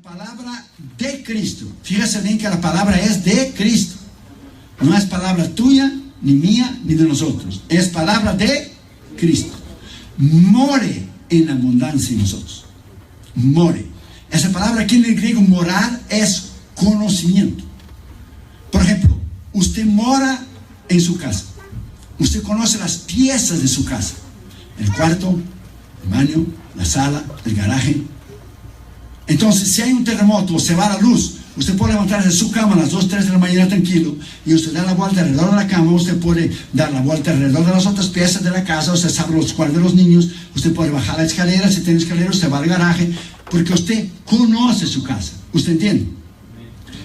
palabra de Cristo. Fíjese bien que la palabra es de Cristo. No es palabra tuya, ni mía, ni de nosotros. Es palabra de Cristo. More en abundancia en nosotros. More. Esa palabra aquí en el griego, morar, es conocimiento. Por ejemplo, usted mora en su casa. Usted conoce las piezas de su casa. El cuarto, el baño, la sala, el garaje. Entonces, si hay un terremoto o se va la luz, usted puede levantarse de su cama a las 2, 3 de la mañana tranquilo y usted da la vuelta alrededor de la cama. Usted puede dar la vuelta alrededor de las otras piezas de la casa. Usted sabe los cuartos de los niños. Usted puede bajar la escalera. Si tiene escalera, usted va al garaje, porque usted conoce su casa. ¿Usted entiende?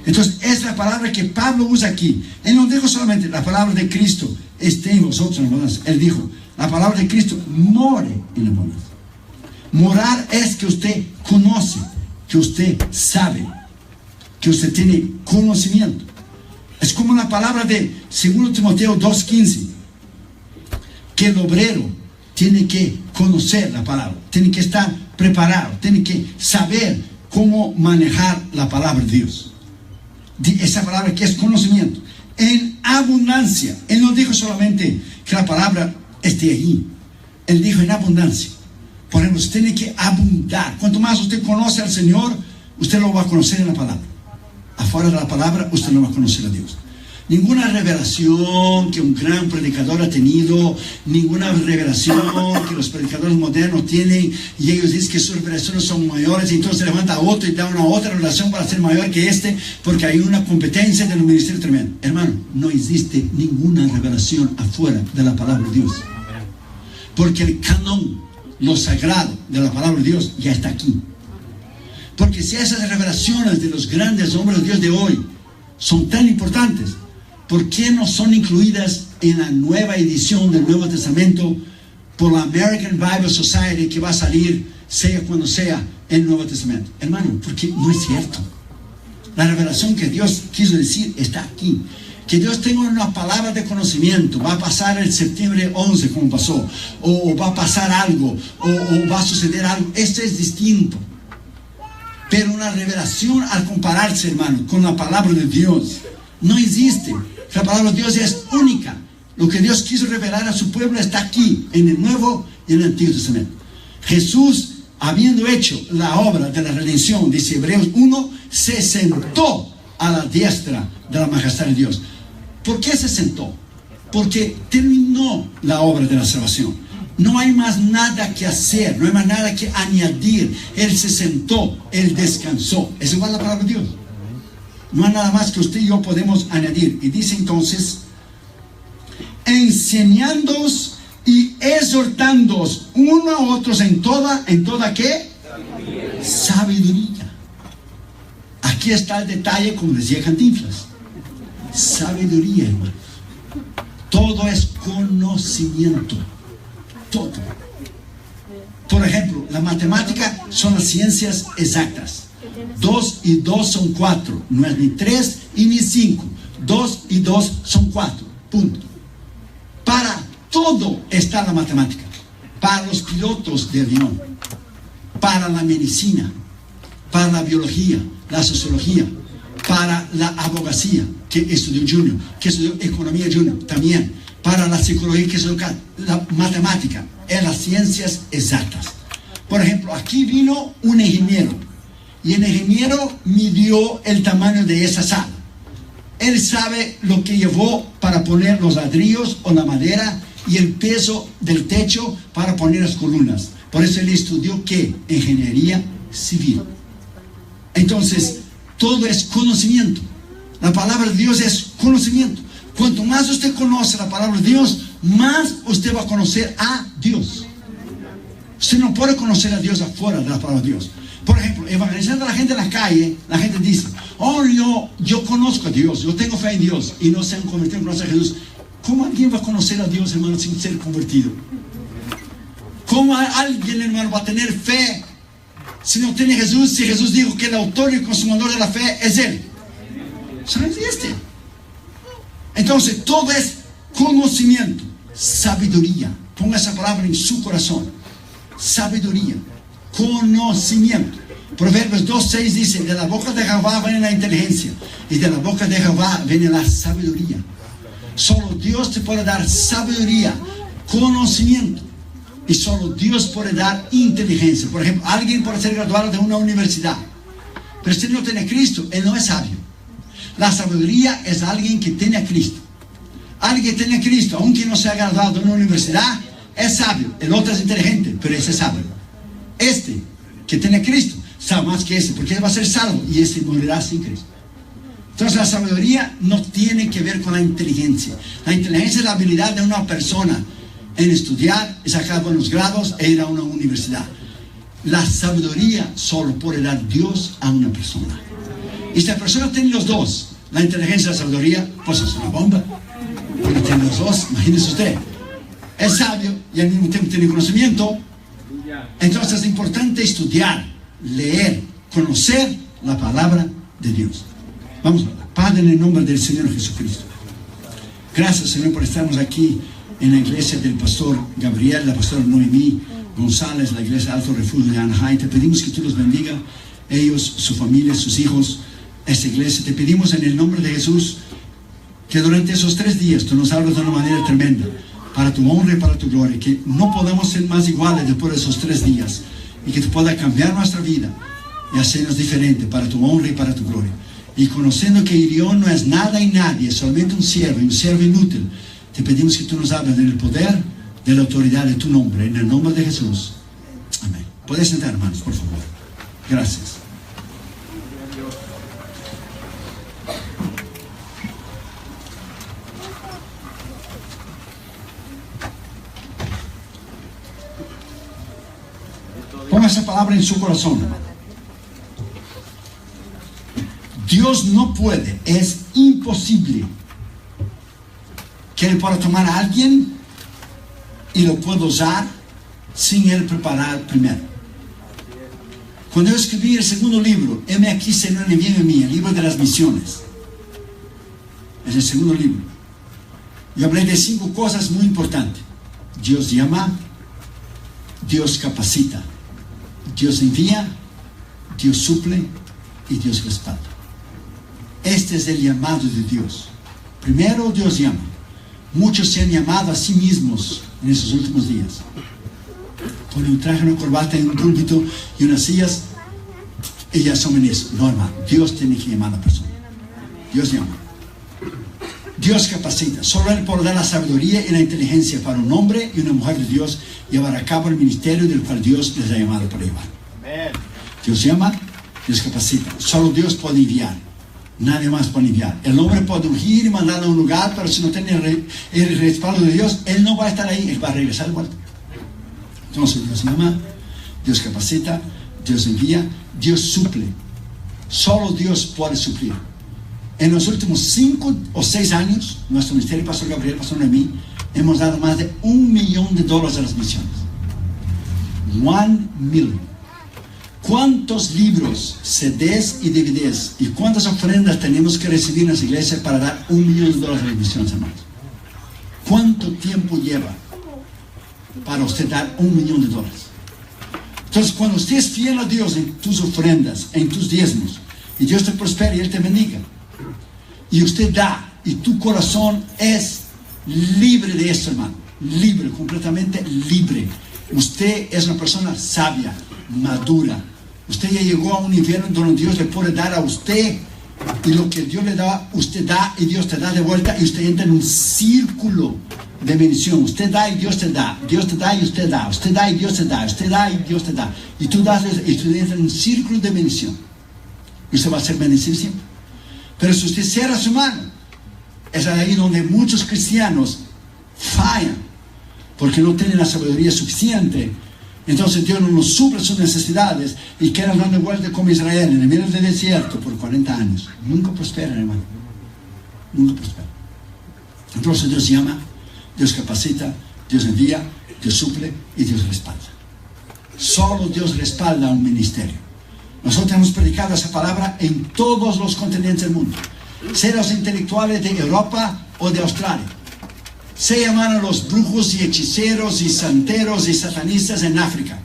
Entonces, es la palabra que Pablo usa aquí. Él no dijo solamente la palabra de Cristo esté en vosotros en abundancia. Él dijo, la palabra de Cristo more en abundancia. Morar es que usted conoce, que usted sabe, que usted tiene conocimiento. Es como la palabra de 2 Timoteo 2:15, que el obrero tiene que conocer la palabra, tiene que estar preparado, tiene que saber cómo manejar la palabra de Dios. Esa palabra que es conocimiento en abundancia. Él no dijo solamente que la palabra esté allí, él dijo en abundancia. Por ejemplo, usted tiene que abundar. Cuanto más usted conoce al Señor, usted lo va a conocer en la palabra. Afuera de la palabra, usted no va a conocer a Dios. Ninguna revelación que un gran predicador ha tenido, ninguna revelación que los predicadores modernos tienen, y ellos dicen que sus revelaciones son mayores, y entonces levanta otro y da una otra revelación para ser mayor que este, porque hay una competencia de los ministerios tremendo. Hermano, no existe ninguna revelación afuera de la palabra de Dios. Porque el canon, lo sagrado de la palabra de Dios, ya está aquí. Porque si esas revelaciones de los grandes hombres de Dios de hoy son tan importantes, ¿por qué no son incluidas en la nueva edición del Nuevo Testamento por la American Bible Society, que va a salir, sea cuando sea, el Nuevo Testamento? Hermano, porque no es cierto. La revelación que Dios quiso decir está aquí. Que Dios tenga una palabra de conocimiento. Va a pasar el septiembre 11 como pasó, o va a pasar algo, o va a suceder algo. Esto es distinto. Pero una revelación, al compararse, hermano, con la palabra de Dios, no existe. La palabra de Dios es única. Lo que Dios quiso revelar a su pueblo está aquí, en el Nuevo y en el Antiguo Testamento. Jesús, habiendo hecho la obra de la redención, dice Hebreos 1, se sentó a la diestra de la majestad de Dios. ¿Por qué se sentó? Porque terminó la obra de la salvación. No hay más nada que hacer, no hay más nada que añadir. Él se sentó, Él descansó. Es igual la palabra de Dios. No hay nada más que usted y yo podemos añadir. Y dice entonces, enseñándoos y exhortándoos uno a otros en toda ¿qué? Sabiduría. Aquí está el detalle, como decía Cantinflas. Sabiduría, hermanos. Todo es conocimiento. Todo. Por ejemplo, la matemática son las ciencias exactas. 2 y 2 son 4. No es ni 3 y ni 5. 2 y 2 son 4. Punto. Para todo está la matemática. Para los pilotos de avión, para la medicina, para la biología, la sociología, para la abogacía, que estudió Junior, que estudió economía Junior también, para la psicología, que estudió la matemática, en las ciencias exactas. Por ejemplo, aquí vino un ingeniero, y el ingeniero midió el tamaño de esa sala. Él sabe lo que llevó para poner los ladrillos o la madera, y el peso del techo para poner las columnas. Por eso él estudió, ¿qué? Ingeniería civil. Entonces, todo es conocimiento. La palabra de Dios es conocimiento. Cuanto más usted conoce la palabra de Dios, más usted va a conocer a Dios. Usted no puede conocer a Dios afuera de la palabra de Dios. Por ejemplo, evangelizando a la gente en la calle, la gente dice, oh, yo conozco a Dios, yo tengo fe en Dios, y no se han convertido en conocer a Jesús. ¿Cómo alguien va a conocer a Dios, hermano, sin ser convertido? ¿Cómo alguien, hermano, va a tener fe si no tiene Jesús? Si Jesús dijo que el autor y el consumador de la fe es Él. Eso no existe. Entonces, todo es conocimiento, sabiduría. Ponga esa palabra en su corazón. Sabiduría, conocimiento. Proverbios 2:6 dice, de la boca de Jehová viene la inteligencia y de la boca de Jehová viene la sabiduría. Solo Dios te puede dar sabiduría, conocimiento, y solo Dios puede dar inteligencia. Por ejemplo, alguien puede ser graduado de una universidad, pero si no tiene a Cristo, él no es sabio. La sabiduría es alguien que tiene a Cristo. Alguien que tiene a Cristo, aunque no sea graduado de una universidad, es sabio. El otro es inteligente, pero ese es sabio. Este que tiene a Cristo sabe más que ese, porque él va a ser salvo y ese morirá sin Cristo. Entonces la sabiduría no tiene que ver con la inteligencia. La inteligencia es la habilidad de una persona en estudiar, sacar buenos grados e ir a una universidad. La sabiduría solo puede dar Dios a una persona. Y si la persona tiene los dos, la inteligencia y la sabiduría, pues es una bomba. Porque tiene los dos, imagínese usted. Es sabio y al mismo tiempo tiene conocimiento. Entonces es importante estudiar, leer, conocer la palabra de Dios. Vamos a hablar. Padre, en el nombre del Señor Jesucristo. Gracias, Señor, por estarnos aquí en la iglesia del pastor Gabriel, la pastora Noemí González, la iglesia Alto Refugio de Anaheim. Te pedimos que tú los bendiga, ellos, su familia, sus hijos, esta iglesia. Te pedimos en el nombre de Jesús que durante esos 3 días tú nos hables de una manera tremenda, para tu honra y para tu gloria, que no podamos ser más iguales después de esos 3 días, y que tú puedas cambiar nuestra vida y hacernos diferente para tu honra y para tu gloria. Y conociendo que Irión no es nada y nadie, es solamente un siervo inútil, te pedimos que tú nos hables en el poder de la autoridad de tu nombre, en el nombre de Jesús. Amén. Puedes sentar, hermanos, por favor. Gracias. Ponga esa palabra en su corazón. Dios no puede, es imposible que Él pueda tomar a alguien y lo pueda usar sin Él preparar primero. Cuando yo escribí el segundo libro, heme aquí, Señor, envíame a mí, el libro de las misiones, es el segundo libro. Yo hablé de 5 cosas muy importantes. Dios llama, Dios capacita, Dios envía, Dios suple y Dios respalda. Este es el llamado de Dios. Primero, Dios llama. Muchos se han llamado a sí mismos en esos últimos días. Ponen un traje, una corbata en un púlpito y unas sillas y ya son ministros. No, hermano, Dios tiene que llamar a la persona. Dios llama. Dios capacita. Solo Él puede dar la sabiduría y la inteligencia para un hombre y una mujer de Dios llevar a cabo el ministerio del cual Dios les ha llamado para llevar. Dios llama, Dios capacita. Solo Dios puede enviar. Nadie más puede enviar. El hombre puede ungir y mandarlo a un lugar, pero si no tiene el respaldo de Dios, Él no va a estar ahí, Él va a regresar de vuelta. Entonces Dios llama, Dios capacita, Dios envía, Dios suple. Solo Dios puede suplir. En los últimos 5 o 6 años, nuestro ministerio, Pastor Gabriel, Pastor Noemí, hemos dado más de $1 millón a las misiones. 1 million. ¿Cuántos libros, CDs y DVDs y cuántas ofrendas tenemos que recibir en las iglesias para dar $1 millón a las misiones, hermanos? ¿Cuánto tiempo lleva para usted dar $1 millón? Entonces, cuando usted es fiel a Dios en tus ofrendas, en tus diezmos, y Dios te prospera y Él te bendiga, y usted da, y tu corazón es libre de esto, hermano, libre, completamente libre. Usted es una persona sabia, madura. Usted ya llegó a un nivel donde Dios le puede dar a usted, y lo que Dios le da, usted da y Dios te da de vuelta, y usted entra en un círculo de bendición. Usted da y Dios te da, Dios te da y usted da, usted da y Dios te da, usted da y Dios te da, y tú das y usted entra en un círculo de bendición, y usted va a ser bendecido siempre. Pero si usted cierra su mano, es ahí donde muchos cristianos fallan, porque no tienen la sabiduría suficiente. Entonces Dios no nos suple sus necesidades y quedan dando vueltas como Israel en el medio del desierto por 40 años. Nunca prosperan, hermano. Nunca prosperan. Entonces Dios llama, Dios capacita, Dios envía, Dios suple y Dios respalda. Solo Dios respalda un ministerio. Nosotros hemos predicado esa palabra en todos los continentes del mundo. Sea los intelectuales de Europa o de Australia. Se llaman los brujos y hechiceros y santeros y satanistas en África.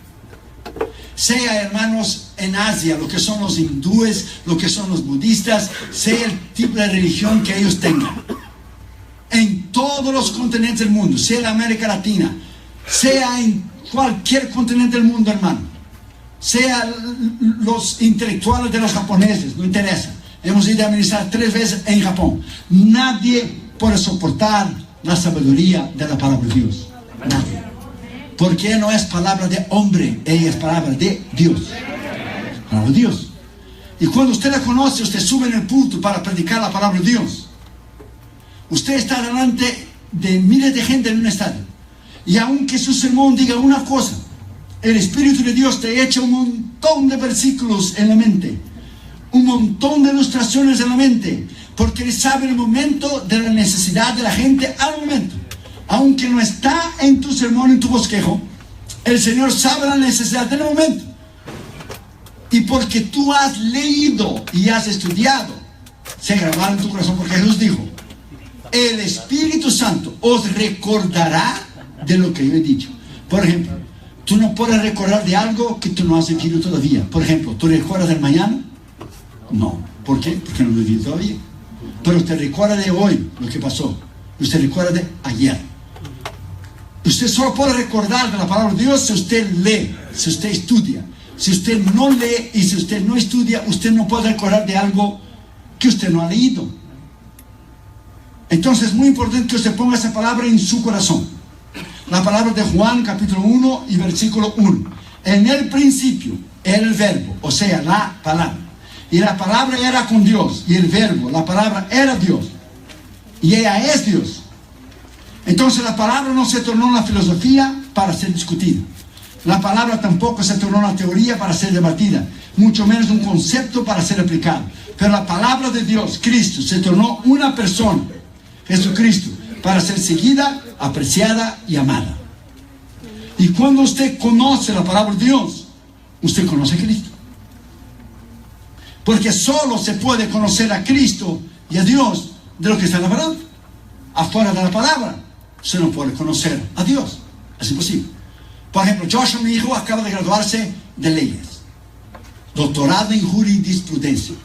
sea, hermanos, en Asia, lo que son los hindúes, lo que son los budistas, sea el tipo de religión que ellos tengan. En todos los continentes del mundo, sea en América Latina, sea en cualquier continente del mundo, hermano, sea los intelectuales de los japoneses, no interesa. Hemos ido a ministrar 3 veces en Japón. Nadie puede soportar la sabiduría de la palabra de Dios. Nadie. Porque no es palabra de hombre, ella es palabra de Dios. Palabra de Dios. Y cuando usted la conoce, usted sube en el púlpito para predicar la palabra de Dios. Usted está delante de miles de gente en un estadio. Y aunque su sermón diga una cosa, el Espíritu de Dios te echa un montón de versículos en la mente, un montón de ilustraciones en la mente, porque Él sabe el momento de la necesidad de la gente al momento. Aunque no está en tu sermón, en tu bosquejo, el Señor sabe la necesidad del momento. Y porque tú has leído y has estudiado, se grabará en tu corazón, porque Jesús dijo: el Espíritu Santo os recordará de lo que yo he dicho. Por ejemplo, tú no puedes recordar de algo que tú no has vivido todavía. Por ejemplo, ¿tú recuerdas del mañana? No. ¿Por qué? Porque no lo he vivido todavía. Pero usted recuerda de hoy lo que pasó. Usted recuerda de ayer. Usted solo puede recordar de la palabra de Dios si usted lee, si usted estudia. Si usted no lee y si usted no estudia, usted no puede recordar de algo que usted no ha leído. Entonces es muy importante que usted ponga esa palabra en su corazón. La palabra de Juan capítulo 1 y versículo 1. En el principio era el verbo, o sea, la palabra. Y la palabra era con Dios. Y el verbo, la palabra, era Dios. Y ella es Dios. Entonces la palabra no se tornó una filosofía para ser discutida. La palabra tampoco se tornó una teoría para ser debatida, mucho menos un concepto para ser aplicado. Pero la palabra de Dios, Cristo, se tornó una persona, Jesucristo, para ser seguida, apreciada y amada. Y cuando usted conoce la palabra de Dios, usted conoce a Cristo. Porque solo se puede conocer a Cristo y a Dios de lo que está en la palabra. Afuera de la palabra, usted no puede conocer a Dios. Es imposible. Por ejemplo, Joshua, mi hijo, acaba de graduarse de leyes. Doctorado en jurisprudencia.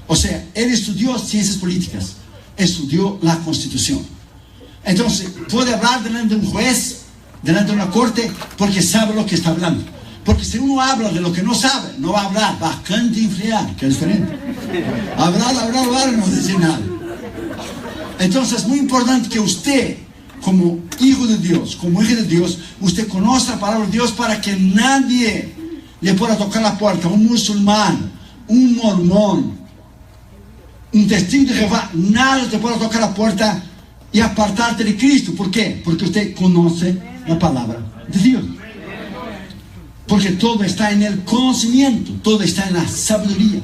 O sea, él estudió ciencias políticas. Estudió la Constitución. Entonces, puede hablar delante de un juez, delante de una corte, porque sabe lo que está hablando. Porque si uno habla de lo que no sabe, no va a hablar, va a cantinflear, que es diferente. Hablar, no decir nada. Entonces es muy importante que usted, como hijo de Dios, como hija de Dios, usted conozca la palabra de Dios para que nadie le pueda tocar la puerta. Un musulmán, un mormón, un testigo de Jehová, nadie te pueda tocar la puerta y apartarte de Cristo. ¿Por qué? Porque usted conoce la palabra de Dios. Porque todo está en el conocimiento, todo está en la sabiduría.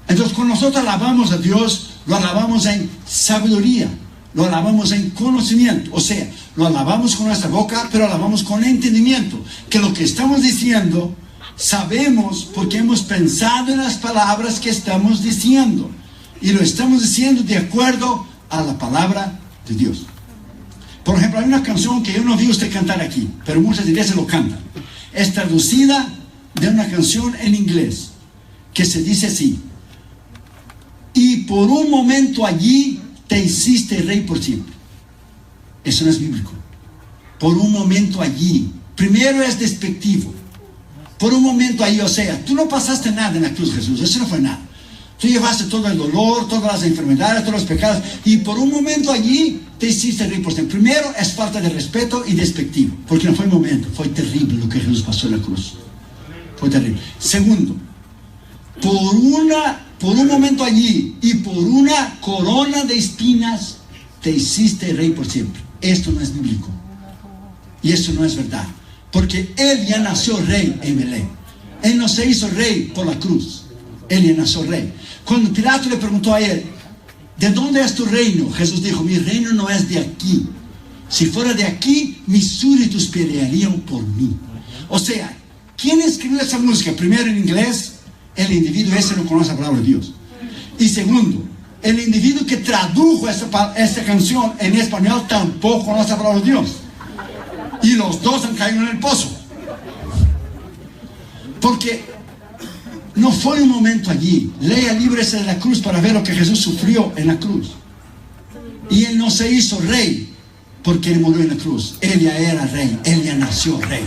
Entonces, cuando nosotros alabamos a Dios, lo alabamos en sabiduría, lo alabamos en conocimiento. O sea, lo alabamos con nuestra boca, pero alabamos con entendimiento. Que lo que estamos diciendo, sabemos porque hemos pensado en las palabras que estamos diciendo. Y lo estamos diciendo de acuerdo a la palabra de Dios. Por ejemplo, hay una canción que yo no vi usted cantar aquí, pero muchas iglesias lo cantan. Es traducida de una canción en inglés, que se dice así: y por un momento allí te hiciste rey por siempre. Eso no es bíblico. Por un momento allí. Primero es despectivo. Por un momento allí, o sea, tú no pasaste nada en la cruz, Jesús. Eso no fue nada. Tú llevaste todo el dolor, todas las enfermedades, todos los pecados, y por un momento allí te hiciste rey por siempre. Primero es falta de respeto y despectivo, porque no fue un momento, fue terrible lo que Jesús pasó en la cruz. Fue terrible. Segundo, por un momento allí y por una corona de espinas te hiciste rey por siempre. Esto no es bíblico. Y eso no es verdad. Porque Él ya nació rey en Belén. Él no se hizo rey por la cruz. Él ya nació rey. Cuando Pilato le preguntó a él: ¿de dónde es tu reino? Jesús dijo: mi reino no es de aquí. Si fuera de aquí, mis súbditos pelearían por mí. O sea, ¿quién escribió esa música? Primero en inglés, el individuo ese no conoce la palabra de Dios. Y segundo, el individuo que tradujo esta canción en español tampoco conoce la palabra de Dios. Y los dos han caído en el pozo. Porque no fue un momento allí. Lea el libro ese de la cruz para ver lo que Jesús sufrió en la cruz. Y Él no se hizo rey porque Él murió en la cruz. Él ya era rey, Él ya nació rey.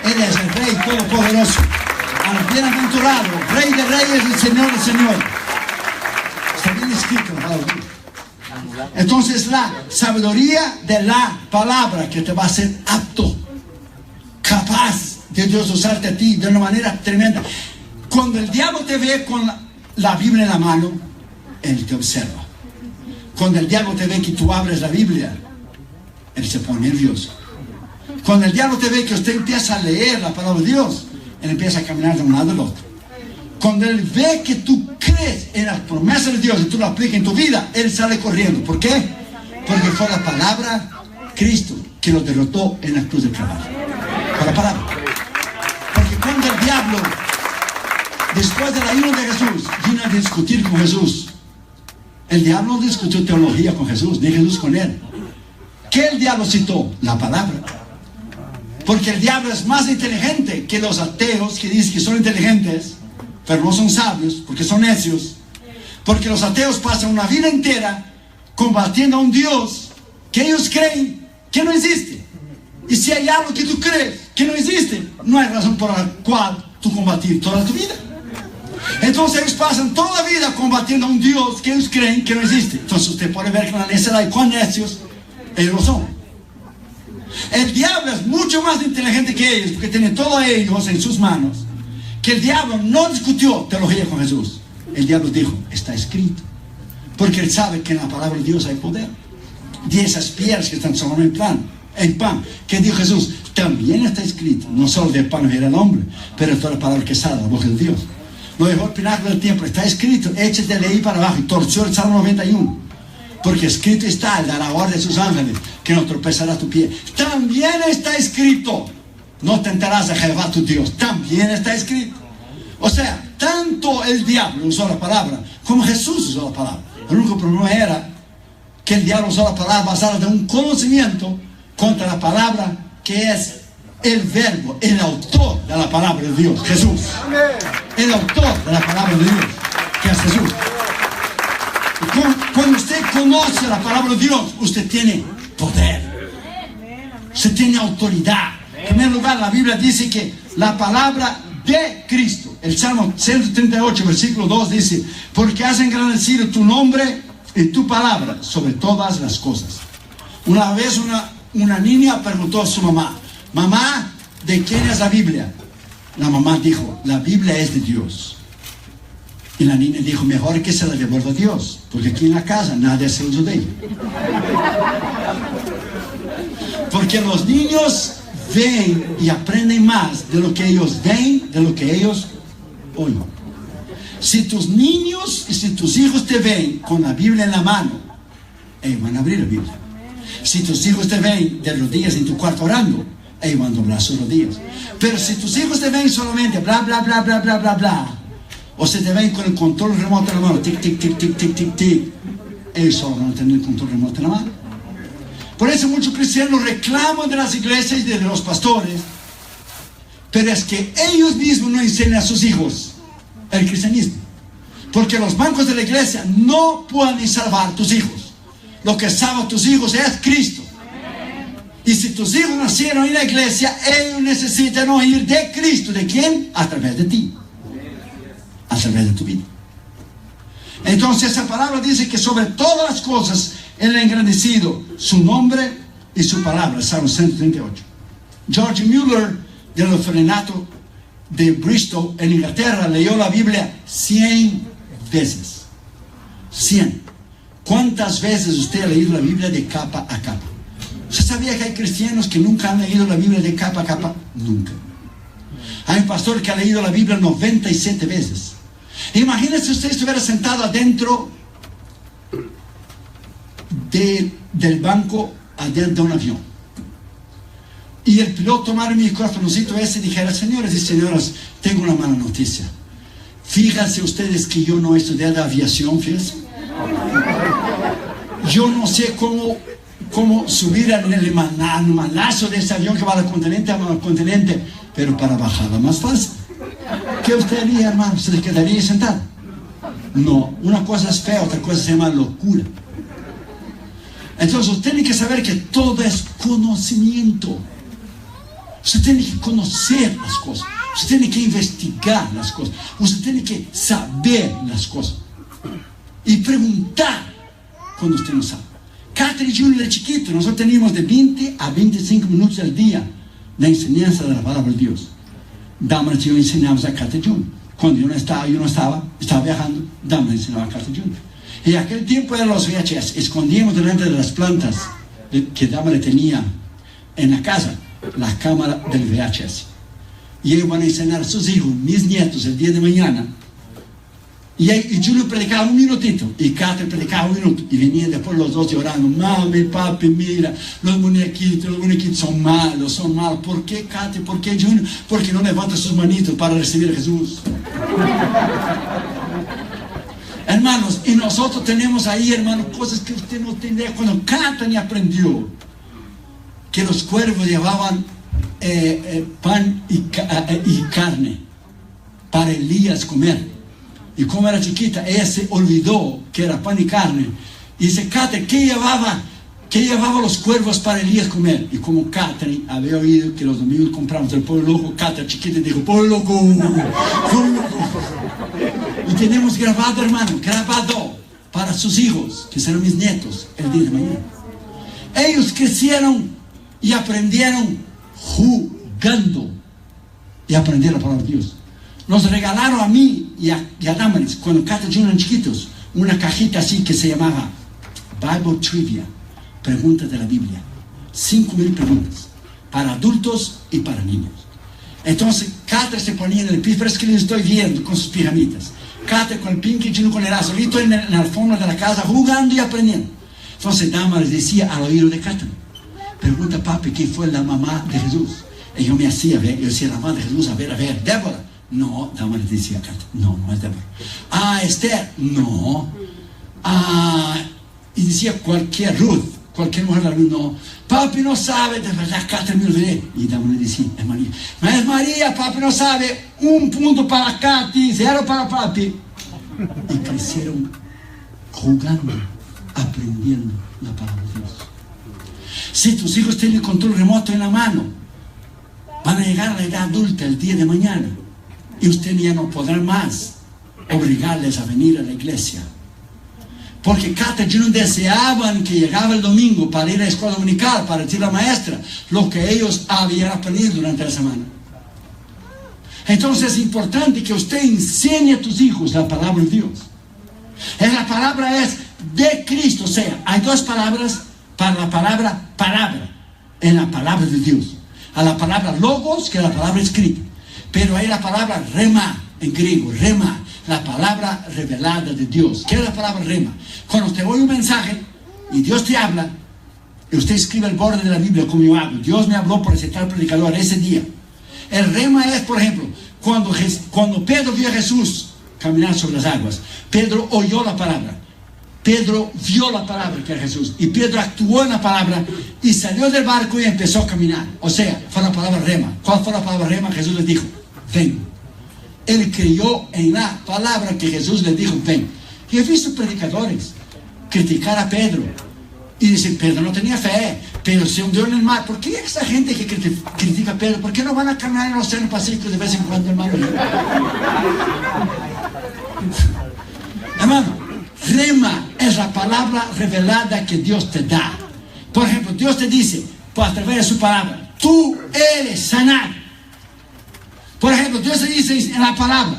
Él es el Rey Todopoderoso, al bienaventurado, Rey de reyes y Señor de señores. Está bien escrito, ¿verdad? Entonces la sabiduría de la palabra que te va a hacer apto, capaz de Dios usarte a ti de una manera tremenda. Cuando el diablo te ve con la Biblia en la mano, él te observa. Cuando el diablo te ve que tú abres la Biblia, él se pone nervioso. Cuando el diablo te ve que usted empieza a leer la palabra de Dios, él empieza a caminar de un lado al otro. Cuando él ve que tú crees en las promesas de Dios y tú lo aplicas en tu vida, él sale corriendo. ¿Por qué? Porque fue la palabra Cristo que lo derrotó en la cruz del Calvario. Fue la palabra. Porque cuando el diablo, después del ayuno de Jesús, vino a discutir con Jesús, el diablo no discutió teología con Jesús, ni Jesús con él. ¿Qué el diablo citó? La palabra. Porque el diablo es más inteligente que los ateos que dicen que son inteligentes, pero no son sabios, porque son necios. Porque los ateos pasan una vida entera combatiendo a un Dios que ellos creen que no existe. Y si hay algo que tú crees que no existe, no hay razón por la cual tú combatir toda tu vida. Entonces ellos pasan toda la vida combatiendo a un Dios que ellos creen que no existe. Entonces usted puede ver que la necedad y cuán necios ellos lo son. El diablo es mucho más inteligente que ellos, porque tiene todo a ellos en sus manos. Que el diablo no discutió teología con Jesús. El diablo dijo, está escrito. Porque él sabe que en la palabra de Dios hay poder. Y esas piedras que están sobre en pan, que dijo Jesús, también está escrito. No solo de pan vivirá el hombre, pero toda la palabra que sale de la boca de Dios. Lo dejó al pináculo del tiempo, está escrito, échate de ahí para abajo. Y torció el Salmo 91. Porque escrito está, dará orden de sus ángeles, que no tropezará tu pie. También está escrito, no tentarás a Jehová tu Dios. También está escrito. O sea, tanto el diablo usó la palabra, como Jesús usó la palabra. El único problema era que el diablo usó la palabra basada en un conocimiento contra la palabra que es el verbo, el autor de la palabra de Dios, Jesús. El autor de la palabra de Dios, que es Jesús. Cuando usted conoce la palabra de Dios, usted tiene poder. Usted tiene autoridad. En primer lugar, la Biblia dice que la palabra de Cristo, el Salmo 138, versículo 2 dice, porque has engrandecido tu nombre y tu palabra sobre todas las cosas. Una vez una niña preguntó a su mamá, mamá, ¿de quién es la Biblia? La mamá dijo, la Biblia es de Dios. Y la niña dijo, mejor que se la devuelva a Dios, porque aquí en la casa nadie hace uso de ella. Porque los niños ven y aprenden más de lo que ellos ven, de lo que ellos oyen. Si tus niños y si tus hijos te ven con la Biblia en la mano, ellos van a abrir la Biblia. Si tus hijos te ven de rodillas en tu cuarto orando, ellos van a doblar sus rodillas. Pero si tus hijos te ven solamente bla, bla, bla, bla, bla, bla, bla, o se te ven con el control remoto en la mano, tic, tic, tic, tic, tic, tic, tic, ellos solo van a tener el control remoto en la mano. Por eso muchos cristianos reclaman de las iglesias y de los pastores, pero es que ellos mismos no enseñan a sus hijos el cristianismo. Porque los bancos de la iglesia no pueden salvar a tus hijos. Lo que salva a tus hijos es Cristo. Y si tus hijos nacieron en la iglesia, ellos necesitan oír de Cristo. ¿De quién? A través de ti. A través de tu vida. Entonces esa palabra dice que sobre todas las cosas Él ha engrandecido su nombre y su palabra. Salmo 138. George Mueller, del orfanato de Bristol en Inglaterra, leyó la Biblia 100 veces. 100. ¿Cuántas veces usted ha leído la Biblia de capa a capa? ¿Usted sabía que hay cristianos que nunca han leído la Biblia de capa a capa? Nunca. Hay un pastor que ha leído la Biblia 97 veces. Imagínese si usted estuviera sentado adentro del banco, adentro de un avión, y el piloto tomara el micrófonocito ese y dijera, señores y señoras, tengo una mala noticia. Fíjense ustedes que yo no he estudiado aviación, fíjense. Yo no sé cómo subir en el manazo de ese avión que va de continente a continente, pero para bajarla más fácil. ¿Qué usted haría, hermano? ¿Se le quedaría sentado? No, una cosa es fea, otra cosa se llama locura. Entonces usted tiene que saber que todo es conocimiento. Usted tiene que conocer las cosas. Usted tiene que investigar las cosas. Usted tiene que saber las cosas. Y preguntar cuando usted no sabe. Catherine Junior de chiquito, nosotros teníamos de 20 a 25 minutos al día de enseñanza de la palabra de Dios. Damaris y yo enseñamos a Catherine Junior. Cuando yo no estaba viajando, Damaris enseñaba a Catherine Junior. Y aquel tiempo eran los VHS. Escondíamos delante de las plantas que Damaris tenía en la casa, la cámara del VHS. Y ellos van a enseñar a sus hijos, mis nietos, el día de mañana. Y Julio predicaba un minutito, y Catherine predicaba un minuto, y venían después los dos llorando: mami, papi, mira, los muñequitos son malos. ¿Por qué, Catherine? ¿Por qué, Julio? Porque no levanta sus manitos para recibir a Jesús. Hermanos, y nosotros tenemos ahí, hermanos, cosas que usted no tiene. Cuando Catherine aprendió que los cuervos llevaban pan y carne para Elías comer, y como era chiquita, ella se olvidó que era pan y carne, y dice: Catherine, ¿qué llevaba los cuervos para Elías comer? Y como Catherine había oído que los domingos compramos el pollo loco, Catherine chiquita dijo: pollo loco, pollo loco. Y tenemos grabado, hermano, para sus hijos, que serán mis nietos, el día de mañana. Ellos crecieron y aprendieron jugando, y aprendieron la palabra de Dios. Nos regalaron a mí y a Damaris, cuando Catherine Junior eran chiquitos, una cajita así que se llamaba Bible Trivia, preguntas de la Biblia. 5,000 preguntas, para adultos y para niños. Entonces Catherine se ponía en el piso, pero es que les estoy viendo con sus pijamitas. Catherine con el Pinky y Junior con el azulito en la alfombra de la casa, jugando y aprendiendo. Entonces Damaris decía al oído de Catherine: pregunta, papi, ¿quién fue la mamá de Jesús? Y yo me hacía ver, yo decía: la mamá de Jesús, a ver, Débora. No, Damaris decía: no es Débora. Esther. No. Y decía cualquier mujer de la Ruth. No, papi no sabe, de verdad, Catherine me olvidé. Y Damaris decía: es María. Es María, papi no sabe. 1 punto para Katy, 0 para papi. Y crecieron jugando, aprendiendo la palabra de Dios. Si tus hijos tienen el control remoto en la mano, van a llegar a la edad adulta el día de mañana, y usted ya no podrá más obligarles a venir a la iglesia. Porque Catherine Junior deseaban que llegaba el domingo para ir a la escuela dominical, para decir a la maestra lo que ellos habían aprendido durante la semana. Entonces es importante que usted enseñe a tus hijos la palabra de Dios. La palabra es de Cristo. O sea, hay 2 palabras para la palabra en la palabra de Dios. A la palabra logos, que es la palabra escrita. Pero hay la palabra rema en griego, rema, la palabra revelada de Dios. ¿Qué es la palabra rema? Cuando usted oye un mensaje y Dios te habla, y usted escribe el borde de la Biblia como yo hago: Dios me habló por ese tal predicador ese día. El rema es, por ejemplo, cuando Pedro vio a Jesús caminar sobre las aguas, Pedro oyó la palabra. Pedro vio la palabra que era Jesús, y Pedro actuó en la palabra y salió del barco y empezó a caminar. O sea, fue la palabra rema. ¿Cuál fue la palabra rema? Jesús le dijo: ven. Él creyó en la palabra que Jesús le dijo: ven. Y he visto predicadores criticar a Pedro y dicen: Pedro no tenía fe, Pedro se hundió en el mar. ¿Por qué esa gente que critica a Pedro, por qué no van a caminar en el océano Pacífico de vez en cuando, hermano? Hermano, rema es la palabra revelada que Dios te da. Por ejemplo, Dios te dice, a través de su palabra: tú eres sanado. Por ejemplo, Dios te dice en la palabra,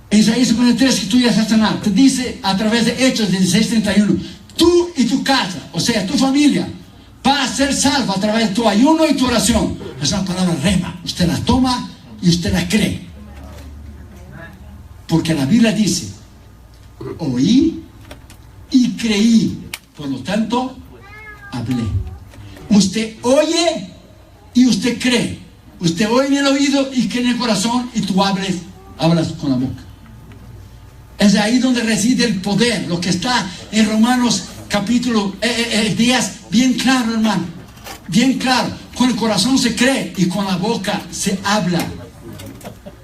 en Isaías 53, que tú ya estás sanado. Te dice a través de Hechos 16:31, tú y tu casa, o sea, tu familia, va a ser salva a través de tu ayuno y tu oración. Es una palabra rema. Usted la toma y usted la cree. Porque la Biblia dice: oí y creí, por lo tanto hablé. Usted oye y usted cree. Usted oye en el oído y cree en el corazón, y tú hablas con la boca. Es ahí donde reside el poder, lo que está en Romanos capítulo 10, bien claro, hermano, bien claro. Con el corazón se cree y con la boca se habla.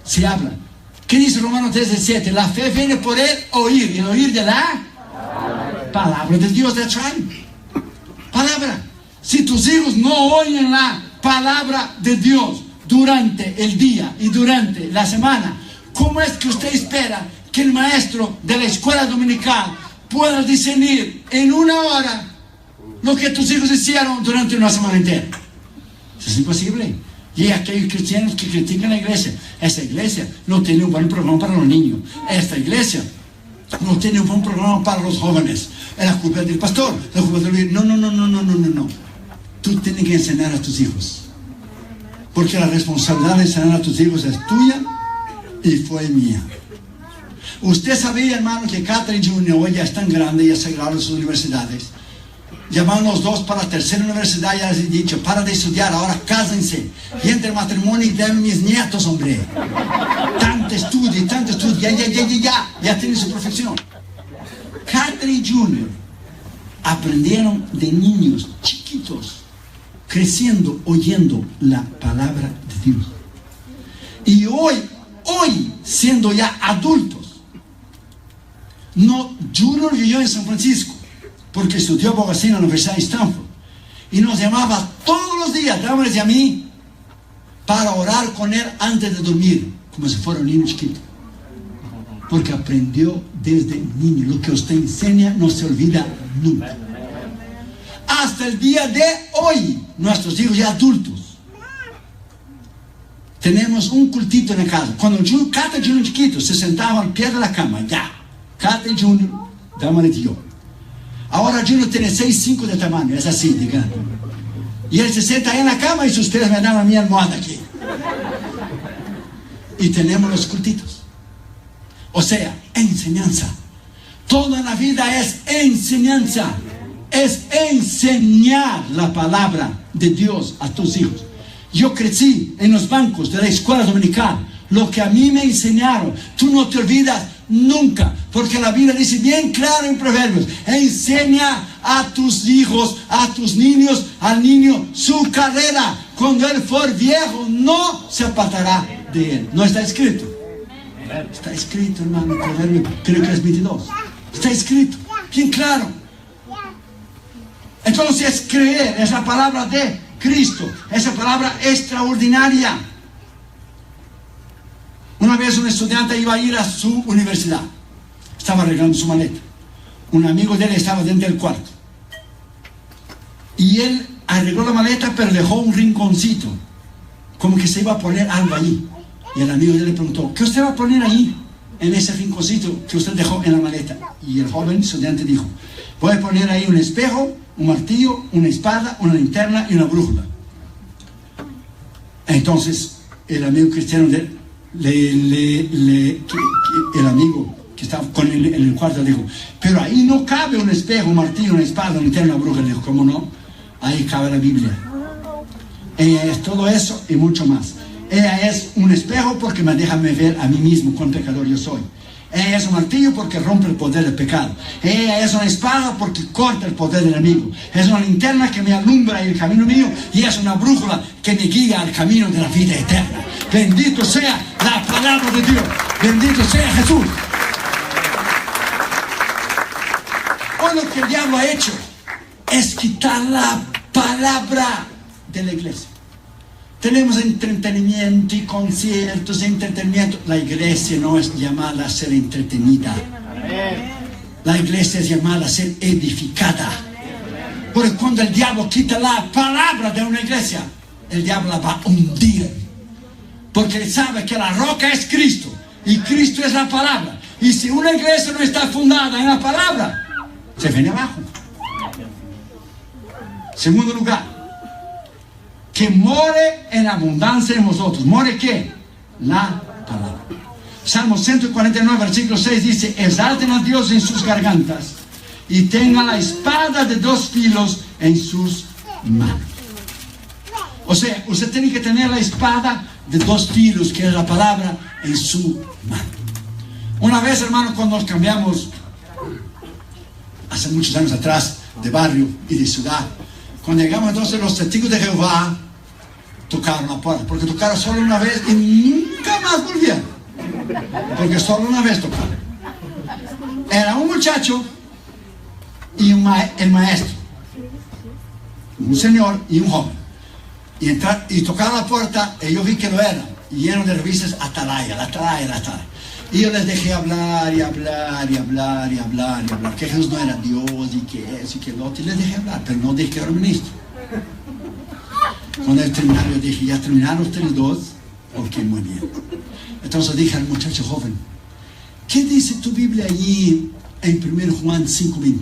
se habla. ¿Qué dice Romanos 13:7? La fe viene por el oír, y el oír de la palabra de Dios. That's right. Palabra. Si tus hijos no oyen la palabra de Dios durante el día y durante la semana, ¿cómo es que usted espera que el maestro de la escuela dominical pueda discernir en una hora lo que tus hijos hicieron durante una semana entera? Eso es imposible. Y hay aquellos cristianos que critican la iglesia. Esta iglesia no tiene un buen programa para los niños. Esta iglesia no tiene un buen programa para los jóvenes. Es la culpa del pastor, la culpa del líder. No. Tú tienes que enseñar a tus hijos. Porque la responsabilidad de enseñar a tus hijos es tuya y fue mía. Usted sabía, hermano, que Catherine Jr. hoy ya es tan grande y ya se graduó de sus universidades. Llamaron los dos para la tercera universidad y ya les he dicho, para de estudiar, ahora cásense. Y entre el matrimonio y denme mis nietos, hombre. Tanto estudio, ya tienen su profesión. Catherine Jr. aprendieron de niños chiquitos, creciendo, oyendo la palabra de Dios. Y hoy, siendo ya adultos, Junior vivió en San Francisco, porque estudió abogacía en la Universidad de Stanford, y nos llamaba todos los días, Damaris y a mí, para orar con él antes de dormir, como si fuera un niño chiquito, porque aprendió desde niño. Lo que usted enseña no se olvida nunca. Hasta el día de hoy, nuestros hijos ya adultos, tenemos un cultito en la casa. Cuando Cata Junior chiquito se sentaba al pie de la cama, ya, Cata Junior, Damaris y yo. Ahora Junior tiene 6'5" de tamaño, es así, digamos. Y él se sienta ahí en la cama y sus pies me dan a mi almohada aquí. Y tenemos los cultitos. O sea, enseñanza. Toda la vida es enseñanza. Es enseñar la palabra de Dios a tus hijos. Yo crecí en los bancos de la escuela dominical. Lo que a mí me enseñaron, tú no te olvidas nunca, porque la Biblia dice bien claro en Proverbios: enseña a tus hijos, a tus niños, al niño su carrera. Cuando él fuere viejo, no se apartará de él. ¿No está escrito? Está escrito, hermano, Proverbios, creo que es 22. Está escrito, bien claro. Entonces, creer es la palabra de Cristo, esa palabra extraordinaria. Una vez un estudiante iba a ir a su universidad, estaba arreglando su maleta. Un amigo de él estaba dentro del cuarto y él arregló la maleta, pero dejó un rinconcito, como que se iba a poner algo allí. Y el amigo de él le preguntó: ¿qué usted va a poner ahí, en ese rinconcito que usted dejó en la maleta? Y el joven estudiante dijo: voy a poner ahí un espejo, un martillo, una espada, una linterna y una brújula. Entonces el amigo cristiano de él, el amigo que estaba con él en el cuarto dijo: pero ahí no cabe un espejo, un martillo, una espada, una linterna, una brújula. Le dijo: ¿cómo no? Ahí cabe la Biblia. Ella es todo eso y mucho más. Ella es un espejo porque me deja ver a mí mismo cuán pecador yo soy. Ella es un martillo porque rompe el poder del pecado. Ella es una espada porque corta el poder del enemigo. Es una linterna que me alumbra el camino mío, y es una brújula que me guía al camino de la vida eterna. Bendito sea la palabra de Dios. Bendito sea Jesús. Hoy lo que el diablo ha hecho es quitar la palabra de la iglesia. Tenemos entretenimiento y conciertos y entretenimiento. La iglesia no es llamada a ser entretenida. La iglesia es llamada a ser edificada. Porque cuando el diablo quita la palabra de una iglesia, el diablo la va a hundir. Porque él sabe que la roca es Cristo y Cristo es la palabra. Y si una iglesia no está fundada en la palabra, se viene abajo. Segundo lugar, que more en abundancia en vosotros. ¿More qué? La palabra. Salmo 149, versículo 6 dice: exalten a Dios en sus gargantas y tengan la espada de 2 filos en sus manos. O sea, usted tiene que tener la espada de 2 filos, que es la palabra, en su mano. Una vez, hermano, cuando nos cambiamos, hace muchos años atrás, de barrio y de ciudad, cuando llegamos entonces los testigos de Jehová, tocaron la puerta, porque tocaron solo una vez y nunca más volvieron, porque solo una vez tocaron. Era un muchacho y el maestro, un señor y un joven, y tocaron la puerta, y yo vi que lo era, lleno de revistas Atalaya. Y yo les dejé hablar, que Jesús no era Dios, y que eso y que lo otro, y les dejé hablar, pero no dije que era ministro. Cuando ellos terminaron, yo dije, ¿ya terminaron ustedes dos? Ok, muy bien. Entonces dije al muchacho joven, ¿qué dice tu Biblia allí en 1 Juan 5:20?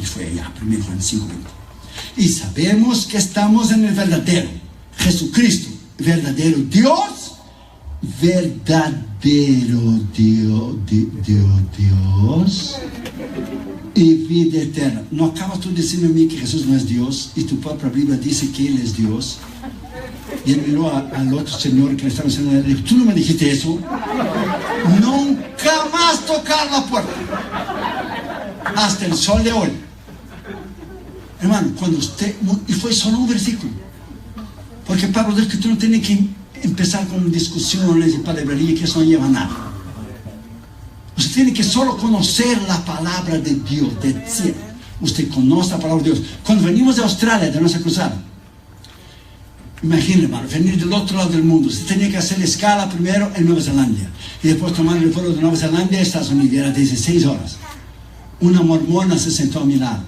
Y fue allá, 1 Juan 5:20. Y sabemos que estamos en el verdadero Jesucristo, verdadero Dios, verdadero Dios y vida eterna. ¿No acabas tú de decirme a mí que Jesús no es Dios y tu propia Biblia dice que Él es Dios? Y él miró al otro señor que le estaba diciendo, le dijo, ¿tú no me dijiste eso? Nunca más tocar la puerta hasta el sol de hoy. Hermano, cuando usted, y fue solo un versículo, porque Pablo dice que tú no tienes que empezar con discusiones y palabrería, que eso no lleva a nada. Usted tiene que solo conocer la palabra de Dios, decir, usted conoce la palabra de Dios. Cuando venimos de Australia, de nuestra cruzada, imagínate, hermano, venir del otro lado del mundo, usted tenía que hacer escala primero en Nueva Zelanda y después tomar el vuelo de Nueva Zelanda a Estados Unidos, era 16 horas. Una mormona se sentó a mi lado.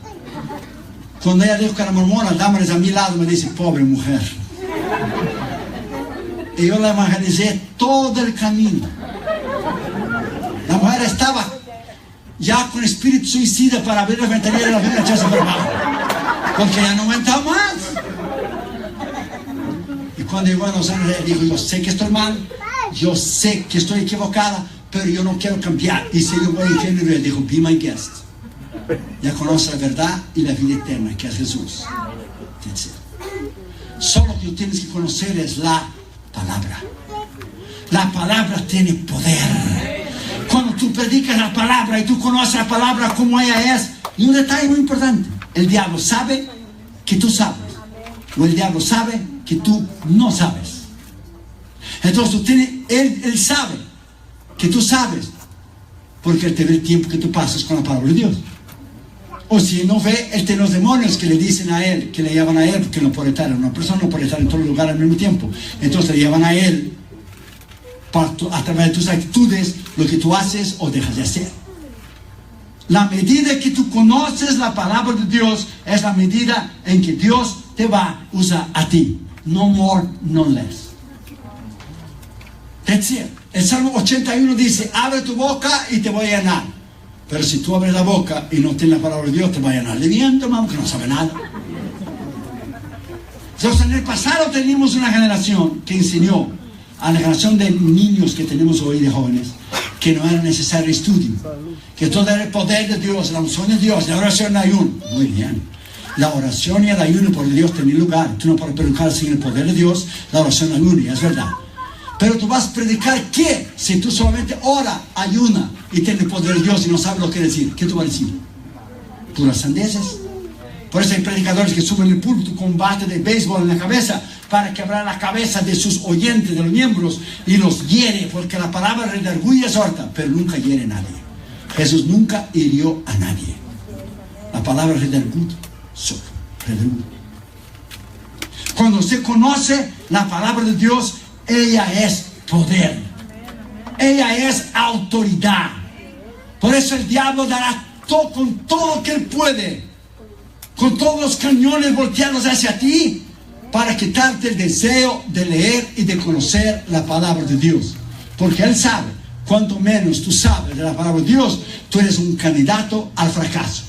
Cuando ella dijo que era mormona, dámales a mi lado, me dice, pobre mujer. Y yo la evangelicé todo el camino. La mujer estaba ya con espíritu suicida para abrir la ventanilla de la Biblia, echarse por abajo, porque ya no aguantaba más. Y cuando llegó a Los Ángeles, dijo, yo sé que estoy mal, yo sé que estoy equivocada, pero yo no quiero cambiar. Y se llevó al género y dijo, be my guest. Ya conoce la verdad y la vida eterna, que es Jesús. Solo que tú tienes que conocer es la palabra. La palabra tiene poder. Cuando tú predicas la palabra y tú conoces la palabra como ella es, y un detalle muy importante, el diablo sabe que tú sabes, o el diablo sabe que tú no sabes. Entonces él sabe que tú sabes, porque él te ve el tiempo que tú pasas con la palabra de Dios. O si no ve, él tiene los demonios que le dicen a él, que le llevan a él, porque no puede estar, una persona no puede estar en todos los lugares al mismo tiempo. Entonces le llevan a él a través de tus actitudes, lo que tú haces o dejas de hacer. La medida que tú conoces la palabra de Dios es la medida en que Dios te va a usar a ti. No more, no less. That's it. El Salmo 81 dice, abre tu boca y te voy a llenar. Pero si tú abres la boca y no tienes la palabra de Dios, te va a llenar de viento, hermano, que no sabe nada. Entonces, en el pasado teníamos una generación que enseñó a la generación de niños que tenemos hoy, de jóvenes, que no era necesario estudio, que todo era el poder de Dios, la unción de Dios, la oración y el ayuno. Muy bien. La oración y el ayuno por Dios tienen lugar. Tú no puedes predicar sin el poder de Dios, la oración y el ayuno, y es verdad. Pero tú vas a predicar ¿qué? Si tú solamente ora, ayuna y tienes el poder de Dios y no sabes lo que decir. ¿Qué tú vas a decir? Puras sandeces. Por eso hay predicadores que suben el púlpito con bate de béisbol en la cabeza para quebrar la cabeza de sus oyentes, de los miembros, y los hiere, porque la palabra redarguye es horta, pero nunca hiere a nadie. Jesús nunca hirió a nadie. La palabra redarguye solo. Redarguye. Cuando usted conoce la palabra de Dios, ella es poder. Ella es autoridad. Por eso el diablo dará todo con todo lo que él puede, con todos los cañones volteados hacia ti, para quitarte el deseo de leer y de conocer la palabra de Dios. Porque él sabe, cuanto menos tú sabes de la palabra de Dios, tú eres un candidato al fracaso.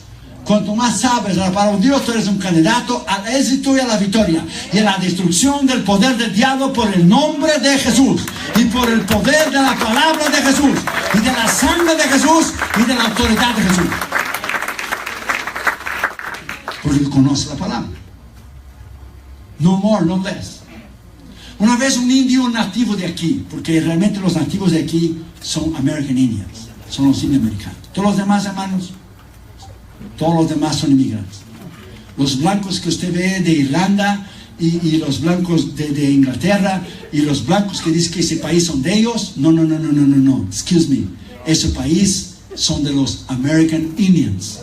Cuanto más sabes de la palabra de Dios, tú eres un candidato al éxito y a la victoria y a la destrucción del poder del diablo por el nombre de Jesús y por el poder de la palabra de Jesús y de la sangre de Jesús y de la autoridad de Jesús. Porque conoce la palabra. No more, no less. Una vez un indio nativo de aquí, porque realmente los nativos de aquí son American Indians, son los indios americanos. Todos los demás, hermanos, todos los demás son inmigrantes. Los blancos que usted ve de Irlanda y los blancos de Inglaterra y los blancos que dicen que ese país son de ellos. No, excuse me, ese país son de los American Indians,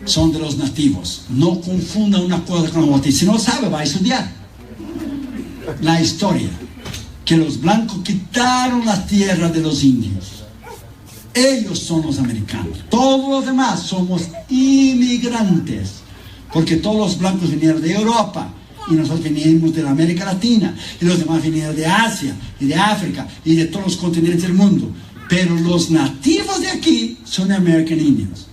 son de los nativos. No confunda una cosa con la otra. Y si no sabe, va a estudiar la historia, que los blancos quitaron la tierra de los indios. Ellos son los americanos. Todos los demás somos inmigrantes, porque todos los blancos vinieron de Europa y nosotros venimos de la América Latina, y los demás vinieron de Asia y de África y de todos los continentes del mundo. Pero los nativos de aquí son American Indians.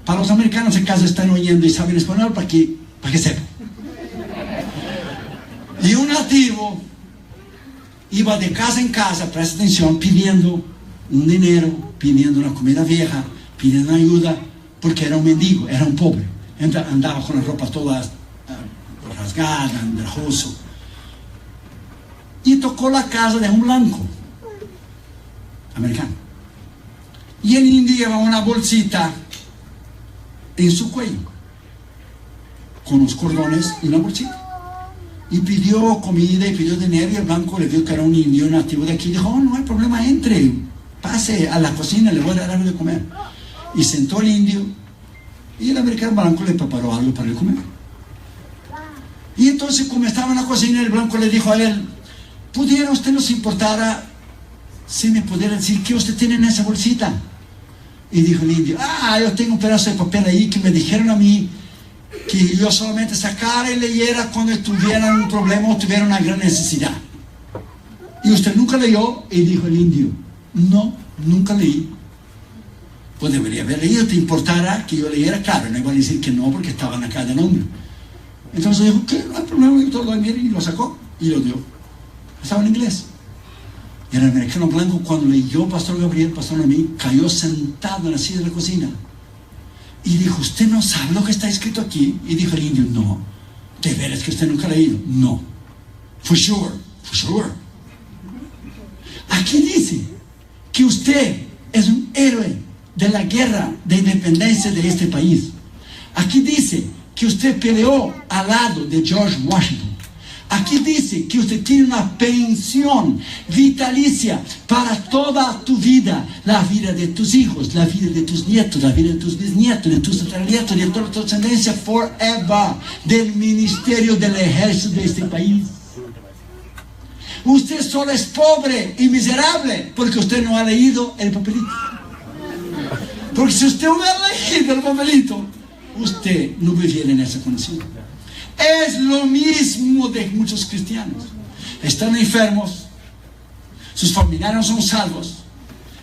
Para los americanos, en caso, están oyendo y saben español, para que sepan. Y un nativo iba de casa en casa, presta atención, pidiendo un dinero, pidiendo una comida vieja, pidiendo ayuda, porque era un mendigo, era un pobre. Andaba con la ropa toda rasgada, andrajoso. Y tocó la casa de un blanco americano. Y el indio llevaba una bolsita en su cuello, con los cordones y una bolsita. Y pidió comida y pidió dinero, y el blanco le vio que era un indio nativo de aquí. Dijo: oh, no hay problema, entre, pase a la cocina, le voy a dar algo de comer. Y sentó el indio, y el americano blanco le preparó algo para él comer. Y entonces, como estaba en la cocina, el blanco le dijo a él: ¿pudiera usted nos importara si me pudiera decir qué usted tiene en esa bolsita? Y dijo el indio: yo tengo un pedazo de papel ahí que me dijeron a mí que yo solamente sacara y leyera cuando tuviera un problema o tuviera una gran necesidad. ¿Y usted nunca leyó? Y dijo el indio: no, nunca leí. Pues debería haber leído. ¿Te importara que yo leyera? Claro, no iba a decir que no, porque estaba en la calle del nombre. Entonces dijo: ¿qué? No hay problema. Y todo lo mire, y lo sacó y lo dio. Estaba en inglés. Y el americano blanco, cuando leyó Pastor Gabriel, Pastor Noemí, cayó sentado en la silla de la cocina y dijo: ¿usted no sabe lo que está escrito aquí? Y dijo el indio: no. ¿De veras que usted nunca ha leído? No. For sure. Aquí dice que usted es un héroe de la guerra de independencia de este país. Aquí dice que usted peleó al lado de George Washington. Aquí dice que usted tiene una pensión vitalicia para toda tu vida, la vida de tus hijos, la vida de tus nietos, la vida de tus bisnietos, de tus tataranietos, de toda tu descendencia forever, del ministerio del ejército de este país. Usted solo es pobre y miserable porque usted no ha leído el papelito. Porque si usted hubiera leído el papelito, usted no viviera en esa condición. Es lo mismo de muchos cristianos. Están enfermos, sus familiares son salvos,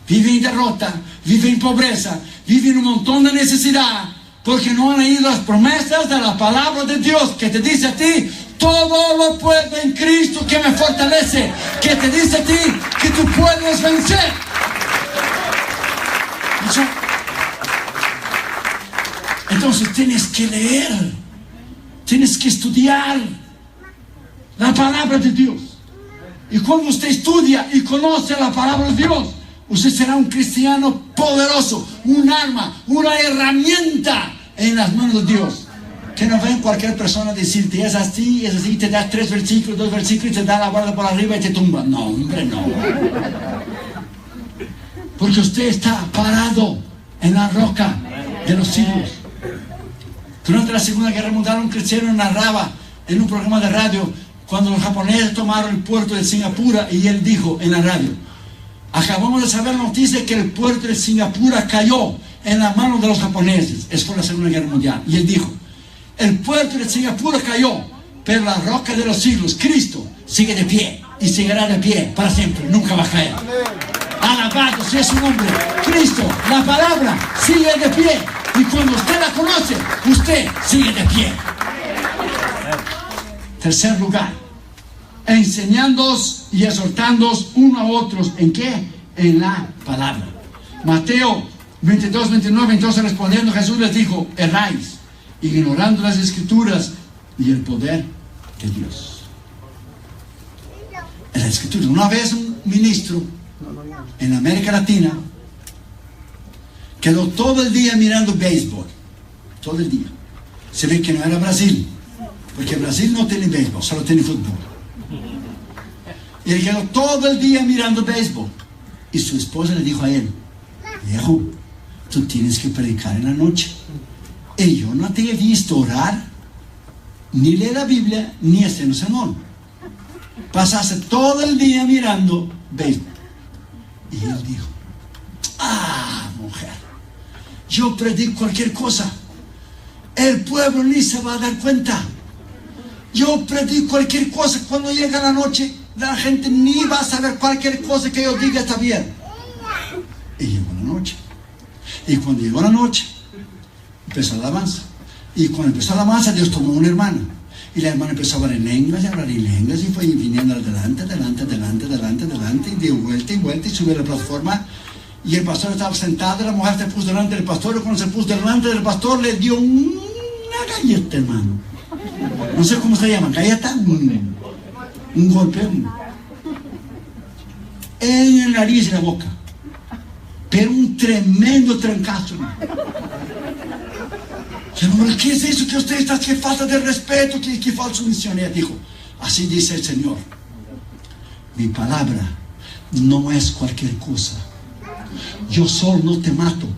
viven en derrota, viven en pobreza, viven en un montón de necesidad, porque no han leído las promesas de la palabra de Dios, que te dice a ti: todo lo puedo en Cristo que me fortalece, que te dice a ti que tú puedes vencer. Entonces tienes que leer, tienes que estudiar la palabra de Dios. Y cuando usted estudia y conoce la palabra de Dios, usted será un cristiano poderoso, un arma, una herramienta en las manos de Dios. Que no ven cualquier persona decirte: es así, te da 3 versículos, 2 versículos, y te da la guarda por arriba y te tumba. No, hombre, no. Porque usted está parado en la roca de los siglos. Durante la Segunda Guerra Mundial, un cristiano narraba en un programa de radio cuando los japoneses tomaron el puerto de Singapur, y él dijo en la radio: acabamos de saber la noticia que el puerto de Singapur cayó en las manos de los japoneses. Es por la Segunda Guerra Mundial. Y él dijo: el puerto de Singapur cayó, pero la roca de los siglos, Cristo, sigue de pie y seguirá de pie para siempre, nunca va a caer. Alabado sea su nombre. Cristo, la palabra, sigue de pie. Y cuando usted la conoce, usted sigue de pie. Tercer lugar, enseñándoos y exhortándoos uno a otros. ¿En qué? En la palabra. Mateo 22, 29. Entonces, respondiendo, Jesús les dijo: erráis, ignorando las escrituras y el poder de Dios. En la escritura, una vez un ministro en América Latina quedó todo el día mirando béisbol, todo el día. Se ve que no era Brasil, porque Brasil no tiene béisbol, solo tiene fútbol. Y él quedó todo el día mirando béisbol. Y su esposa le dijo a él: viejo, tú tienes que predicar en la noche. Y yo no te he visto orar, ni leer la Biblia, ni hacer un sermón. Pasaste todo el día mirando béisbol. Y él dijo: mujer, yo predico cualquier cosa, el pueblo ni se va a dar cuenta. Yo predico cualquier cosa, cuando llega la noche la gente ni va a saber cualquier cosa que yo diga está bien. Y llegó la noche. Y cuando llegó la noche, empezó la alabanza. Y cuando empezó la alabanza, Dios tomó una hermana. Y la hermana empezó a hablar en lenguas, y fue viniendo adelante, y dio vuelta y vuelta, y subió a la plataforma. Y el pastor estaba sentado, y la mujer se puso delante del pastor, y cuando se puso delante del pastor, le dio una galleta, hermano. No sé cómo se llama, galleta, un golpe en la nariz y la boca, pero un tremendo trancazo, hermano. Hermano, ¿qué es eso que usted está? ¿Qué falta de respeto? ¿Qué falta de sumisión? Ella dijo: así dice el Señor, mi palabra no es cualquier cosa. Yo solo no te mato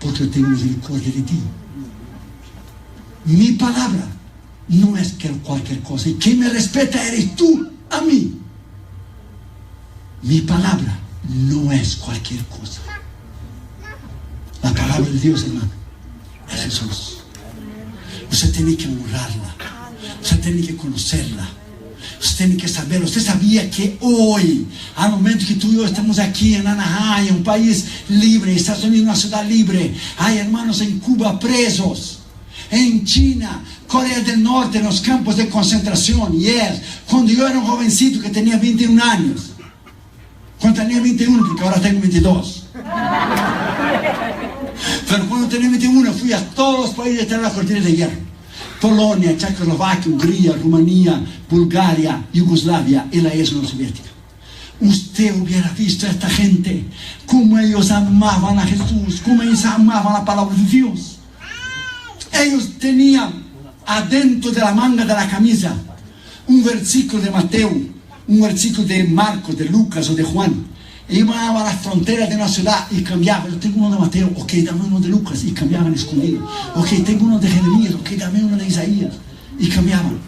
porque tengo misericordia de ti. Mi palabra no es cualquier cosa. Y quien me respeta eres tú a mí. Mi palabra no es cualquier cosa. La palabra de Dios, hermano, es Jesús. Usted tiene que honrarla. Usted tiene que conocerla. Usted tiene que saberlo. Usted sabía que hoy, al momento que tú y yo estamos aquí en Anaheim, un país libre, Estados Unidos, una ciudad libre, hay hermanos en Cuba presos, en China, Corea del Norte, en los campos de concentración. Cuando yo era un jovencito que tenía 21 años, cuando tenía 21, porque ahora tengo 22, pero cuando tenía 21 fui a todos los países de la cortina de hierro: Polonia, Checoslovaquia, Hungría, Rumanía, Bulgaria, Yugoslavia y la ex Unión Soviética. Usted hubiera visto a esta gente, cómo ellos amaban a Jesús, cómo ellos amaban la palabra de Dios. Ellos tenían adentro de la manga de la camisa un versículo de Mateo, un versículo de Marcos, de Lucas o de Juan. Iban a las fronteras de una ciudad y cambiaban. Yo tengo uno de Mateo, ok, dame uno de Lucas, y cambiaban escondido. Ok, tengo uno de Jeremías, ok, dame uno de Isaías, y cambiaban.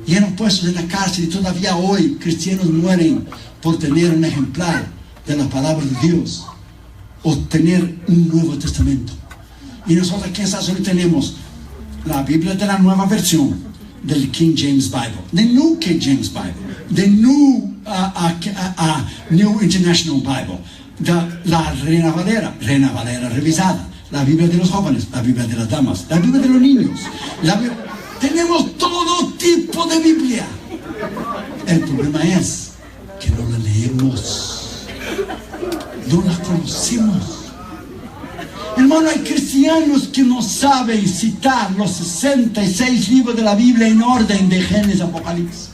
Y eran puestos en la cárcel, y todavía hoy cristianos mueren por tener un ejemplar de la palabra de Dios o tener un Nuevo Testamento. Y nosotros aquí en Estados Unidos tenemos la Biblia de la nueva versión del King James Bible, the New King James Bible, the New International Bible, la Reina Valera revisada, la Biblia de los jóvenes, la Biblia de las damas, la Biblia de los niños. Tenemos todo tipo de Biblia. El problema es que no la leemos, no la conocemos. Hermano, hay cristianos que no saben citar los 66 libros de la Biblia en orden de Génesis, Apocalipsis.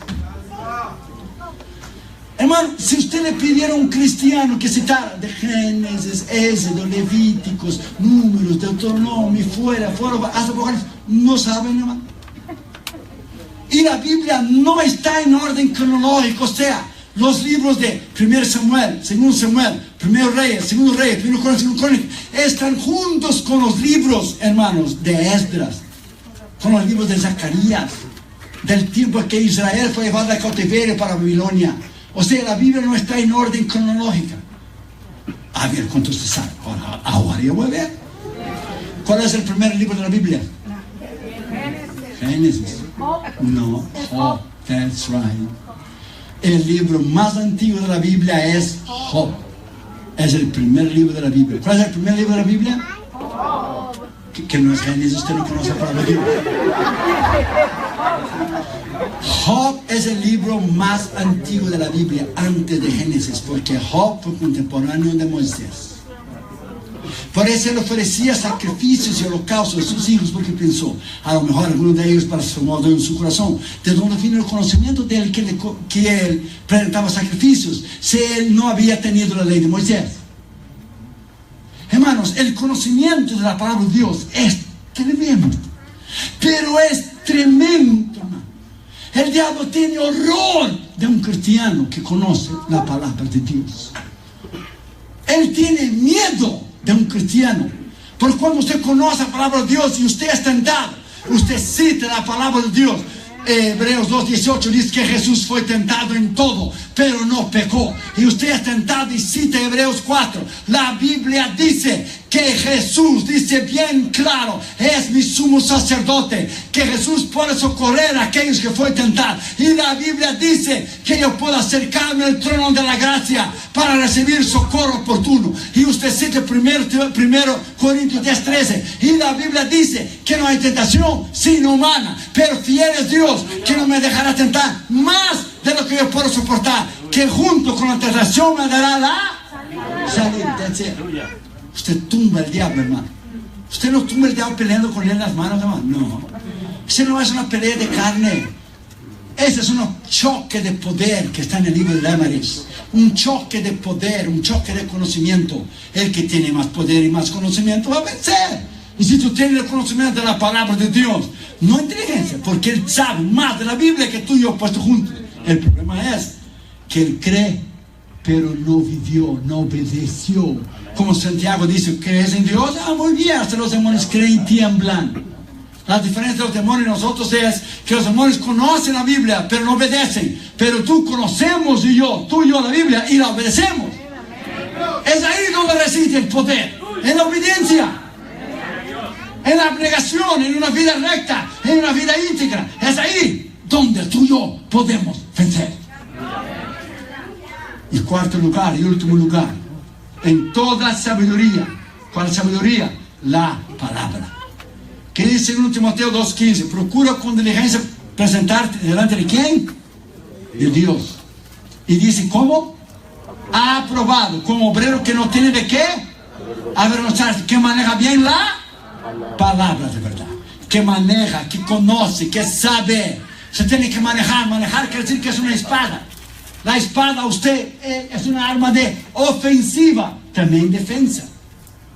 Hermano, si usted le pidiera a un cristiano que citara de Génesis, Éxodo, Levíticos, Números, Deuteronomio, fuera, hasta Apocalipsis, no saben, hermano. Y la Biblia no está en orden cronológico, o sea, los libros de 1 Samuel, 2 Samuel, 1 Reyes, 2 Reyes, 1 Crónicas, 2 Crónicas, están juntos con los libros, hermanos, de Esdras, con los libros de Zacarías, del tiempo en que Israel fue llevado a cautiverio para Babilonia. O sea, la Biblia no está en orden cronológica. A ver, ¿cuántos se saben? Ahora yo voy a ver. ¿Cuál es el primer libro de la Biblia? Génesis. No, Job. That's right. El libro más antiguo de la Biblia es Job. Es el primer libro de la Biblia. ¿Cuál es el primer libro de la Biblia? Que no es Génesis, usted no conoce la palabra de Dios. Job es el libro más antiguo de la Biblia antes de Génesis, porque Job fue contemporáneo de Moisés. Por eso él ofrecía sacrificios y holocaustos a sus hijos, porque pensó, a lo mejor alguno de ellos transformó en su corazón. ¿De dónde vino el conocimiento de él que él presentaba sacrificios si él no había tenido la ley de Moisés? Hermanos, el conocimiento de la palabra de Dios es tremendo, pero es tremendo, hermano. El diablo tiene horror de un cristiano que conoce la palabra de Dios. Él tiene miedo de un cristiano. Porque cuando usted conoce la palabra de Dios y usted es tentado, usted cita la palabra de Dios. Hebreos 2:18 dice que Jesús fue tentado en todo, pero no pecó. Y usted es tentado y cita Hebreos 4. La Biblia dice que Jesús, dice bien claro, es mi sumo sacerdote, que Jesús puede socorrer a aquellos que fue tentado. Y la Biblia dice que yo puedo acercarme al trono de la gracia para recibir socorro oportuno. Y usted cita primero Corintios 10:13. Y la Biblia dice que no hay tentación sino humana, pero fiel es Dios, que no me dejará tentar más de lo que yo puedo soportar, que junto con la tentación me dará la salida. Usted tumba el diablo, hermano. Usted no tumba el diablo peleando con él en las manos, hermano. No. Ese no es una pelea de carne. Ese es un choque de poder que está en el libro de Amaris. Un choque de poder, un choque de conocimiento. El que tiene más poder y más conocimiento va a vencer. Y si tú tienes el conocimiento de la palabra de Dios, no inteligencia, porque él sabe más de la Biblia que tú y yo puesto juntos. El problema es que él cree, pero no vivió, no obedeció. Como Santiago dice, ¿crees en Dios? Ah, muy bien, hasta los demonios creen y tiemblan. La diferencia de los demonios y nosotros es que los demonios conocen la Biblia, pero no obedecen. Pero tú conocemos tú y yo la Biblia y la obedecemos. Es ahí donde reside el poder, en la obediencia, en la abnegación, en una vida recta, en una vida íntegra. Es ahí donde tú y yo podemos vencer. Y cuarto lugar y último lugar, en toda sabiduría. ¿Cuál es sabiduría? La palabra. ¿Qué dice en 1 Timoteo 2:15? Procura con diligencia presentarte delante de ¿quién? De Dios. Y dice, ¿cómo? Aprobado, como obrero que no tiene de qué avergonzarse, que maneja bien la palabra de verdad, que maneja, que conoce, que sabe. Se tiene que manejar. Manejar quiere decir que es una espada. La espada usted es una arma de ofensiva, también defensa.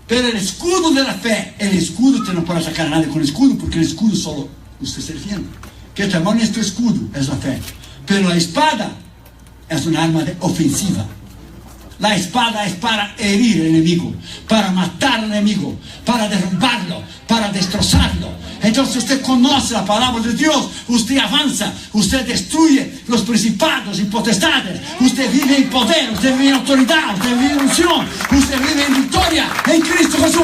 Pero el escudo de la fe, el escudo usted no puede sacar a nadie con el escudo, porque el escudo solo usted se defiende. ¿Qué tamaño es tu escudo? Es la fe. Pero la espada es una arma de ofensiva. La espada es para herir al enemigo, para matar al enemigo, para derrumbarlo, para destrozarlo. Entonces usted conoce la palabra de Dios, usted avanza, usted destruye los principados y potestades, usted vive en poder, usted vive en autoridad, usted vive en unción, usted vive en victoria en Cristo Jesús.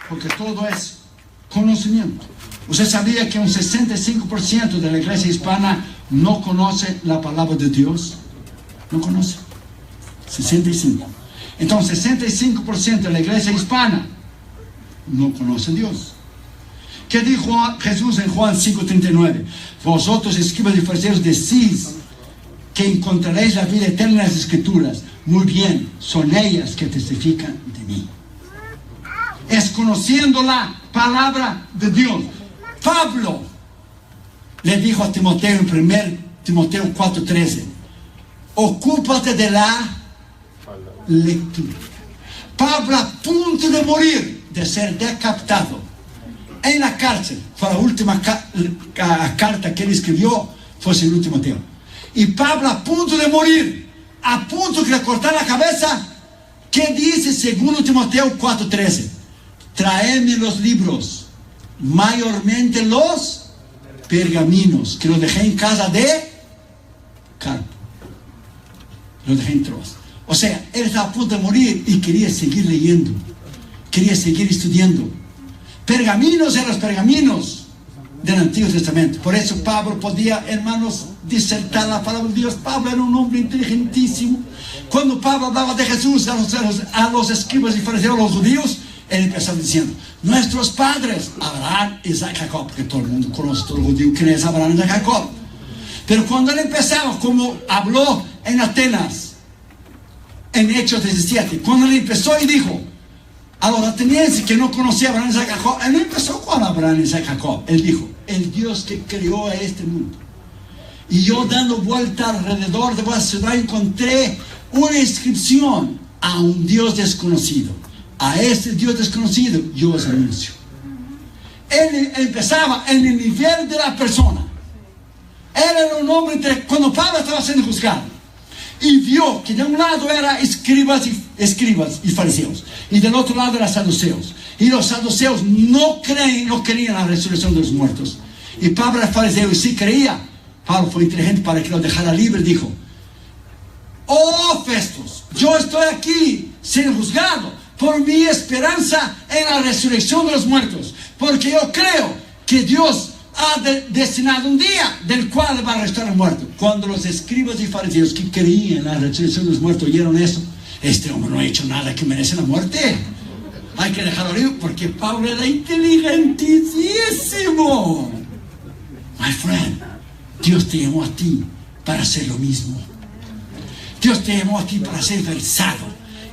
Porque todo es conocimiento. ¿Usted sabía que un 65% de la iglesia hispana no conoce la palabra de Dios? No conoce. 65. Entonces 65% de la iglesia hispana no conoce a Dios. ¿Qué dijo Jesús en Juan 5:39? Vosotros, escribas y fariseos, decís que encontraréis la vida eterna en las Escrituras. Muy bien, son ellas que testifican de mí. Es conociendo la palabra de Dios. Pablo le dijo a Timoteo en 1 Timoteo 4:13, ocúpate de la lectura. Pablo, a punto de morir, de ser decapitado en la cárcel, fue la última carta que él escribió, fue el último Timoteo. Y Pablo, a punto de morir, a punto de le cortar la cabeza, ¿qué dice segundo Timoteo 4:13? Traedme los libros, mayormente los pergaminos, que los dejé en casa de Carpo. Los dejé en Troas. O sea, él estaba a punto de morir y quería seguir leyendo, quería seguir estudiando. Pergaminos eran los pergaminos del Antiguo Testamento. Por eso Pablo podía, hermanos, disertar la palabra de Dios. Pablo era un hombre inteligentísimo. Cuando Pablo hablaba de Jesús a los escribas y fariseos, a los judíos, él empezaba diciendo, nuestros padres, Abraham, Isaac, Jacob, porque todo el mundo conoce, todo el judío, quién es Abraham, Isaac, Jacob. Pero cuando él empezaba, como habló en Atenas, en Hechos 17, cuando él empezó y dijo a los atenienses que no conocían a Abraham, Isaac, Jacob, él no empezó con Abraham, Isaac, Jacob. Él dijo, el Dios que creó a este mundo. Y yo dando vuelta alrededor de vuestra ciudad encontré una inscripción a un Dios desconocido. A este Dios desconocido yo os anuncio. Él empezaba en el nivel de la persona. Él era un hombre, cuando Pablo estaba siendo juzgado, y vio que de un lado eran escribas y fariseos, y del otro lado eran saduceos. Y los saduceos no creían en la resurrección de los muertos. Y Pablo era fariseo y sí creía. Pablo fue inteligente para que lo dejara libre. Dijo: oh Festos, yo estoy aquí siendo juzgado por mi esperanza en la resurrección de los muertos, porque yo creo que Dios ha destinado un día del cual va a restaurar al muerto. Cuando los escribas y fariseos que creían en la resurrección de los muertos oyeron eso, este hombre no ha hecho nada que merece la muerte, hay que dejarlo libre, porque Pablo era inteligentísimo. My friend, Dios te llamó a ti para hacer lo mismo. Dios te llamó a ti para ser versado,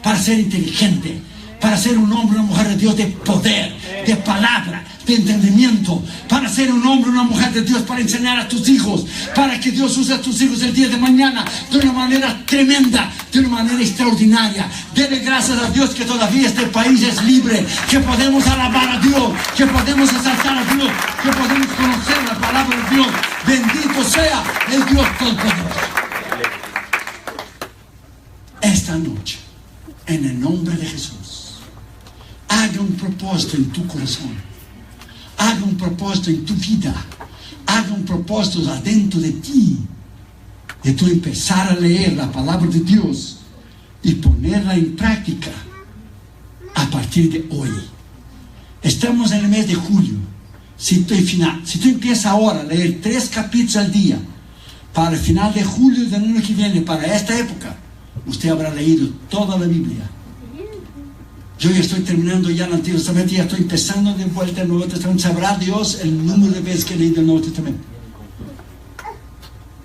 para ser inteligente, para ser un hombre, una mujer de Dios de poder, de palabra, de entendimiento, para ser un hombre, una mujer de Dios, para enseñar a tus hijos, para que Dios use a tus hijos el día de mañana de una manera tremenda, de una manera extraordinaria. Dele gracias a Dios que todavía este país es libre, que podemos alabar a Dios, que podemos exaltar a Dios, que podemos conocer la palabra de Dios. Bendito sea el Dios Todopoderoso. Esta noche, en el nombre de Jesús, haga un propósito en tu corazón, haga un propósito en tu vida, haga un propósito adentro de ti, de tú empezar a leer la palabra de Dios y ponerla en práctica a partir de hoy. Estamos en el mes de julio. Si tú empiezas ahora a leer 3 capítulos al día, para el final de julio del año que viene, para esta época, usted habrá leído toda la Biblia. Yo ya estoy terminando ya el Antiguo Testamento, ya estoy empezando de vuelta el Nuevo Testamento. Sabrá Dios el número de veces que he leído el Nuevo Testamento.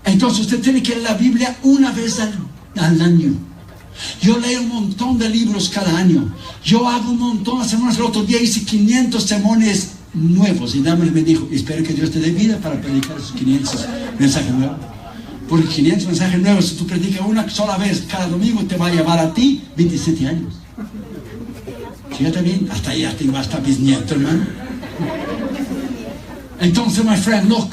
Entonces usted tiene que leer la Biblia una vez al año. Yo leo un montón de libros cada año. Yo hago un montón de sermones. El otro día hice 500 sermones nuevos. Y Dahmer me dijo: espero que Dios te dé vida para predicar esos 500 mensajes nuevos. Porque 500 mensajes nuevos, si tú predicas una sola vez cada domingo, te va a llevar a ti 27 años. Fíjate bien, hasta allá tengo hasta bisnieto, hermano. Entonces, my friend, look,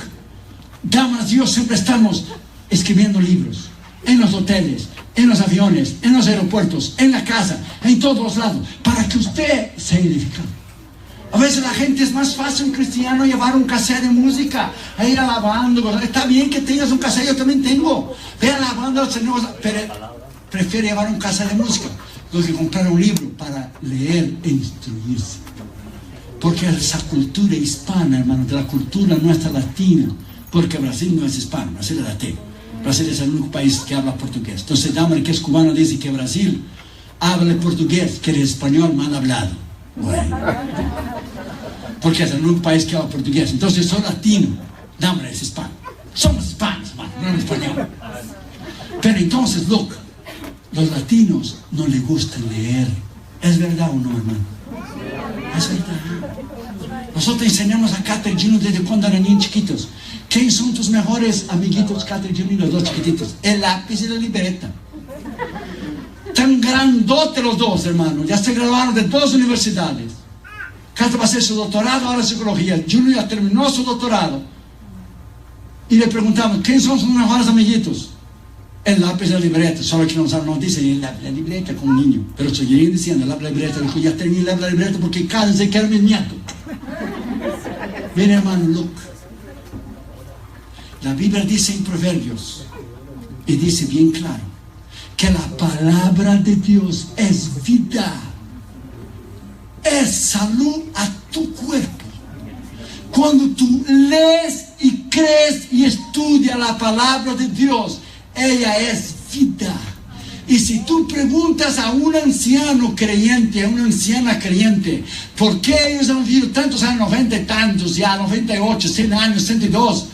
damas y yo siempre estamos escribiendo libros, en los hoteles, en los aviones, en los aeropuertos, en la casa, en todos los lados, para que usted sea edificado. A veces la gente es más fácil, un cristiano, llevar un cassette de música, a ir alabando. Está bien que tengas un cassette, yo también tengo. Ve alabando al Señor, pero prefiere llevar un cassette de música do que comprar un libro para leer e instruirse. Porque esa cultura hispana, hermano, de la cultura nuestra latina, porque Brasil no es hispano, Brasil es latino. Brasil es el único país que habla portugués. Entonces Dahmer, que es cubano, dice que Brasil habla portugués, que es español mal hablado. Bueno, porque es el único país que habla portugués. Entonces soy latino, Dahmer es hispano. Somos hispanos, hermano, no español. Pero entonces, look, los latinos no les gusta leer. ¿Es verdad o no, hermano? Es verdad. Nosotros enseñamos a Catherine y Gino desde cuando eran niños chiquitos. ¿Quiénes son tus mejores amiguitos, Catherine y Gino, y los dos chiquititos? El lápiz y la libreta. Tan grandotes los dos, hermano. Ya se graduaron de 2 universidades. Catherine va a hacer su doctorado ahora en psicología. Junior ya terminó su doctorado. Y le preguntamos: ¿quiénes son sus mejores amiguitos? El lápiz y la libreta. Solo que no dice el lápiz y la libreta como un niño. Pero seguirían diciendo el lápiz y la libreta. Dijo: ya terminé el lápiz y la libreta porque cádense que era mi nieto. Mire, hermano, look. La Biblia dice en Proverbios, y dice bien claro, que la palabra de Dios es vida, es salud a tu cuerpo. Cuando tú lees y crees y estudias la palabra de Dios, ella es vida. Y si tú preguntas a un anciano creyente, a una anciana creyente, ¿por qué ellos han vivido tantos años, 90 y tantos, ya 98, 100 años, 102?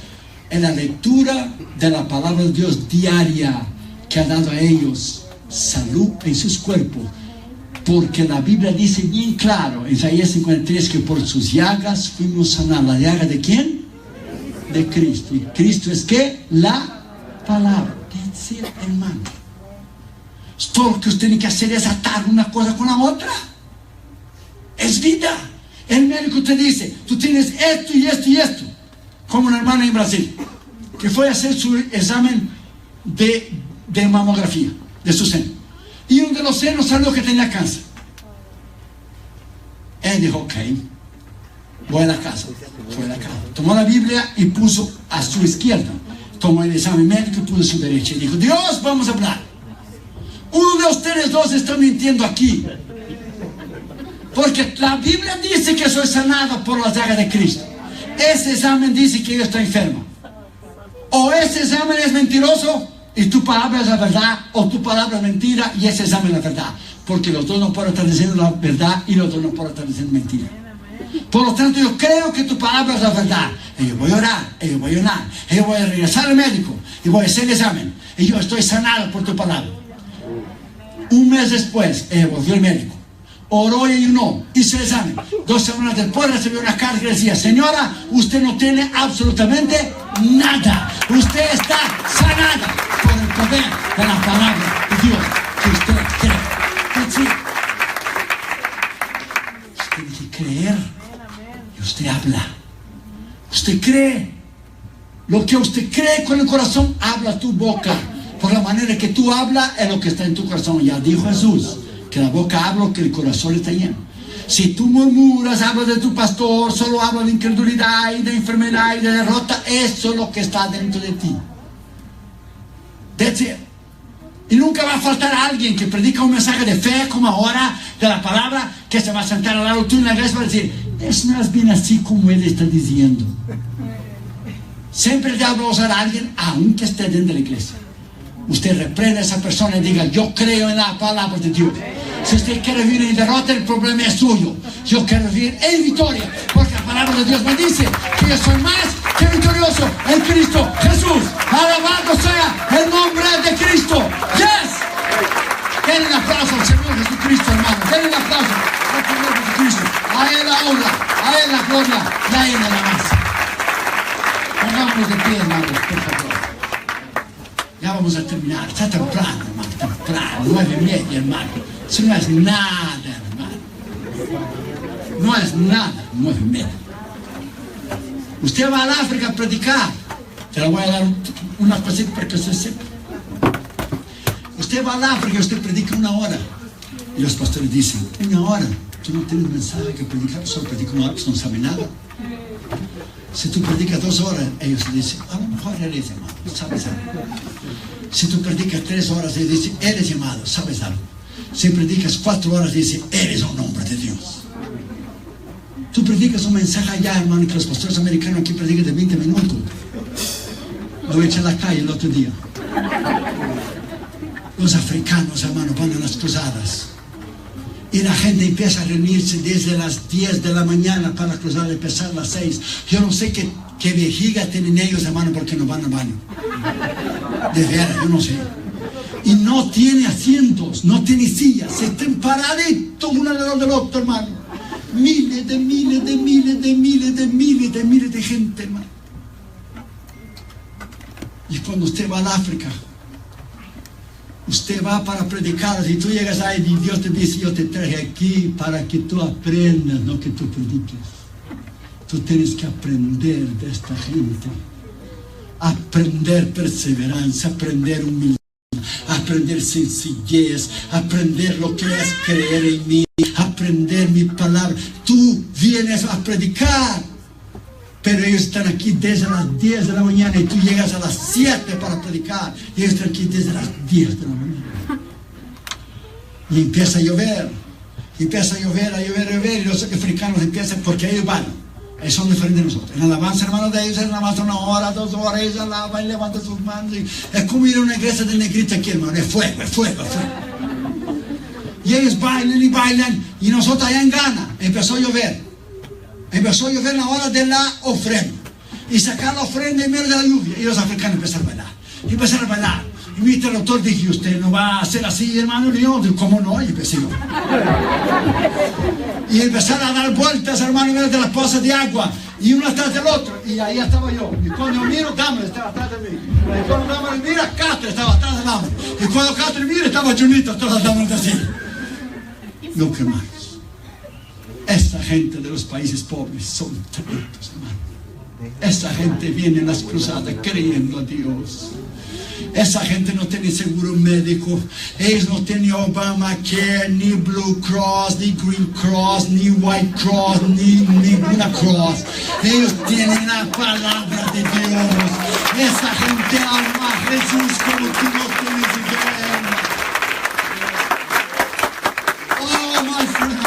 En la lectura de la palabra de Dios diaria, que ha dado a ellos salud en sus cuerpos. Porque la Biblia dice bien claro, en Isaías 53, que por sus llagas fuimos sanados. ¿La llaga de quién? De Cristo. ¿Y Cristo es qué? La palabra. Es decir, hermano, todo lo que usted tiene que hacer es atar una cosa con la otra. Es vida. El médico te dice, tú tienes esto y esto y esto. Como una hermana en Brasil, que fue a hacer su examen de mamografía de su seno. Y uno de los senos salió que tenía cáncer. Él dijo, ok, voy a la casa. Fue a la casa. Tomó la Biblia y puso a su izquierda. Tomó el examen médico y puso a su derecha. Y dijo, Dios, vamos a hablar. Uno de ustedes dos está mintiendo aquí. Porque la Biblia dice que soy sanado por la llaga de Cristo. Ese examen dice que yo estoy enfermo. O ese examen es mentiroso y tu palabra es la verdad, o tu palabra es mentira y ese examen es la verdad. Porque los dos no pueden estar diciendo la verdad y los dos no pueden estar diciendo mentira. Por lo tanto, yo creo que tu palabra es la verdad. Y yo voy a orar, y yo voy a orar, y yo voy a regresar al médico y voy a hacer el examen. Y yo estoy sanado por tu palabra. Un mes después, volvió el médico. Oró y ayunó, hizo el examen. 2 semanas después recibió una carta que decía, señora, usted no tiene absolutamente nada. Usted está sanada por el poder de la palabra de Dios que usted cree. Usted tiene que creer y usted habla. Usted cree. Lo que usted cree con el corazón, habla tu boca. Por la manera que tú hablas es lo que está en tu corazón. Ya dijo Jesús que la boca habla, que el corazón está lleno. Si tú murmuras, hablas de tu pastor, solo hablas de incredulidad y de enfermedad y de derrota, eso es lo que está dentro de ti. That's it. Y nunca va a faltar alguien que predica un mensaje de fe, como ahora, de la palabra, que se va a sentar al lado tuyo en la iglesia y va a decir, eso no es bien así como él está diciendo. Siempre el diablo va a usar a alguien, aunque esté dentro de la iglesia. Usted reprende a esa persona y diga, yo creo en la palabra de Dios. Si usted quiere vivir en derrota, el problema es suyo. Yo quiero vivir en victoria, porque la palabra de Dios me dice que yo soy más que victorioso en Cristo Jesús. Alabado sea el nombre de Cristo. Yes. Denle un aplauso al Señor Jesucristo, hermano. Denle un aplauso al Señor Jesucristo. A Él la honra, a Él la gloria y a Él la alabanza. Pongámonos de pie, hermanos, por favor. Ya vamos a terminar. Está temprano, hermano, temprano. 9:30, hermano. Eso no es nada, hermano. No es nada, 9:30. Usted va al África a predicar. Te la voy a dar una cosita para que usted sepa. Usted va al África y usted predica 1 hora. Y los pastores dicen, 1 hora. Tú no tienes mensaje que predicar, solo predica 1 hora, que no sabe nada. Si tú predicas 2 horas, ellos dicen, a lo mejor eres llamado, sabes algo. Si tú predicas 3 horas, ellos dicen, eres llamado, sabes algo. Si predicas 4 horas, dicen, eres un hombre de Dios. Tú predicas un mensaje allá, hermano, que los pastores americanos aquí predican de 20 minutos. Lo eché a la calle el otro día. Los africanos, hermano, van a las cruzadas. Y la gente empieza a reunirse desde las 10 de la mañana para la cruzada, empezar a las 6. Yo no sé qué vejiga tienen ellos, hermano, porque no van al baño. De veras, yo no sé. Y no tiene asientos, no tiene sillas. Se están paraditos uno alrededor del otro, hermano. Miles de miles de miles de miles de miles de miles de gente, hermano. Y cuando usted va al África, usted va para predicar. Si tú llegas ahí y Dios te dice, yo te traje aquí para que tú aprendas, no que tú prediques. Tú tienes que aprender de esta gente. Aprender perseverancia, aprender humildad, aprender sencillez, aprender lo que es creer en mí, aprender mi palabra. Tú vienes a predicar, pero ellos están aquí desde las 10 de la mañana y tú llegas a las 7 para predicar. Y ellos están aquí desde las 10 de la mañana. Y empieza a llover, empieza a llover, a llover, a llover. Y los africanos empiezan, porque ellos van. Ellos son diferentes de nosotros. En alabanza, hermano, de ellos es alabanza 1 hora, 2 horas, ellos alaban y levantan sus manos. Es como ir a una iglesia de negrita aquí, hermano. Es fuego, es fuego, es fuego. Y ellos bailan y bailan. Y nosotros allá en Ghana empezó a llover. Empezó a llover en la hora de la ofrenda. Y sacar la ofrenda en medio de la lluvia. Y los africanos empezaron a bailar. Y empezaron a bailar. Y mi interlocutor dije, usted no va a hacer así, hermano. Y yo, ¿cómo no? Y empecé yo. Y empezaron a dar vueltas, hermano, en medio de las pozas de agua. Y uno atrás del otro. Y ahí estaba yo. Y cuando miro, Dahmer estaba atrás de mí. Y cuando Dahmer mira, Castro estaba atrás de Dahmer. Y cuando Castro mira, estaba Junito atrás de Dahmer así. Nunca más. Esta gente de los países pobres son tremendos, hermano. Esa gente viene en las cruzadas creyendo a Dios. Esa gente no tiene seguro médico. Ellos no tienen Obamacare, ni Blue Cross, ni Green Cross, ni White Cross, ni ninguna cross. Ellos tienen la palabra de Dios. Esa gente ama a Jesús como tú no tienes idea. Oh, my friend.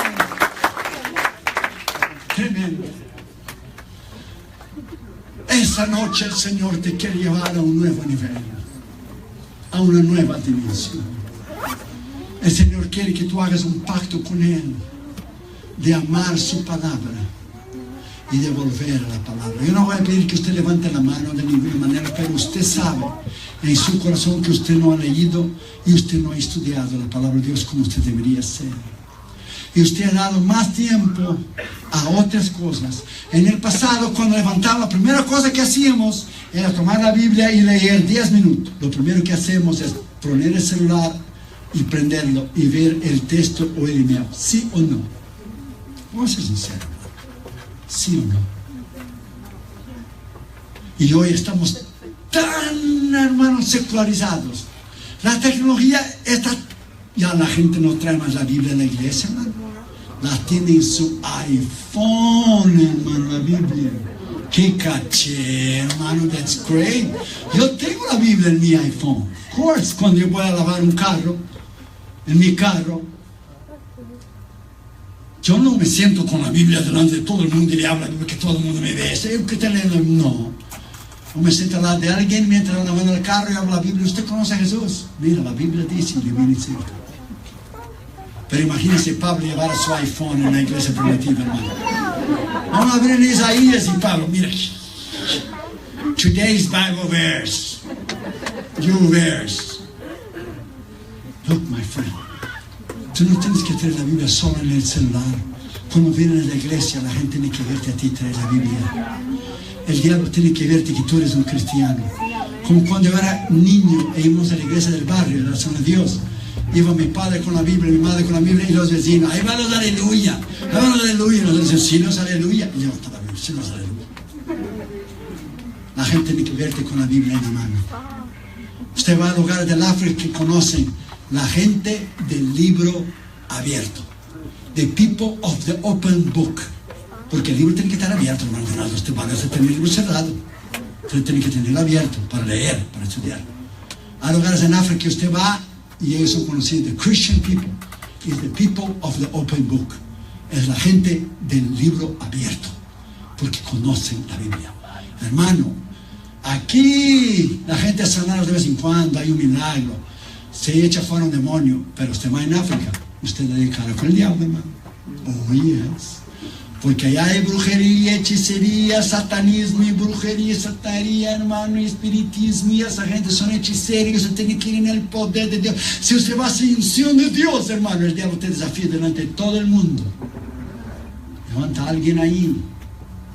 Tremendo. Esta noche el Señor te quiere llevar a un nuevo nivel, a una nueva dimensión. El Señor quiere que tú hagas un pacto con Él de amar su palabra y de volver a la palabra. Yo no voy a pedir que usted levante la mano de ninguna manera, pero usted sabe en su corazón que usted no ha leído y usted no ha estudiado la palabra de Dios como usted debería hacer. Y usted ha dado más tiempo a otras cosas. En el pasado, cuando levantaba, la primera cosa que hacíamos era tomar la Biblia y leer 10 minutos. Lo primero que hacemos es poner el celular y prenderlo y ver el texto o el email. ¿Sí o no? Vamos a ser sinceros. ¿Sí o no? Y hoy estamos tan, hermanos, secularizados. La tecnología está... Ya la gente no trae más la Biblia a la iglesia, hermano. La tiene en su iPhone, hermano, la Biblia. Qué caché, hermano, that's great. Yo tengo la Biblia en mi iPhone. Of course, cuando yo voy a lavar un carro, en mi carro, yo no me siento con la Biblia delante de todo el mundo y le hablo porque todo el mundo me ve. No. O me siento al lado de alguien mientras lavando el carro y hablo la Biblia. ¿Usted conoce a Jesús? Mira, la Biblia dice, le viene cerca. Pero imagínense Pablo llevar su iPhone en la iglesia primitiva, hermano. Vamos a ver en Isaías y Pablo, mira. Today's Bible verse. Your verse. Look, my friend. Tú no tienes que traer la Biblia solo en el celular. Cuando vienen a la iglesia, la gente tiene que verte a ti traer la Biblia. El diablo tiene que verte que tú eres un cristiano. Como cuando yo era niño e íbamos a la iglesia del barrio, la oración a Dios. Iba mi padre con la Biblia, mi madre con la Biblia y los vecinos. Ahí van los aleluya. Ahí van los aleluya. Y nos dicen, sí, no es aleluya. Y yo, está la Biblia, sí, no es aleluya. La gente tiene que verte con la Biblia en la mano. Usted va a lugares del África que conocen la gente del libro abierto. The people of the open book. Porque el libro tiene que estar abierto, hermano. Usted va a tener el libro cerrado. Usted tiene que tenerlo abierto para leer, para estudiar. Hay lugares en África que usted va y ellos son conocidos. The Christian people is the people of the open book. Es la gente del libro abierto. Porque conocen la Biblia. Hermano, aquí la gente es sanada de vez en cuando, hay un milagro. Se echa fuera un demonio, pero usted va en África, usted le da cara con el diablo, hermano. Oh, yes. Porque allá hay brujería, hechicería, satanismo y brujería, santería, hermano, y espiritismo, y esa gente son hechiceros, usted tiene que ir en el poder de Dios. Si usted va sin unción de Dios, hermano, el diablo te desafía delante de todo el mundo. Levanta a alguien ahí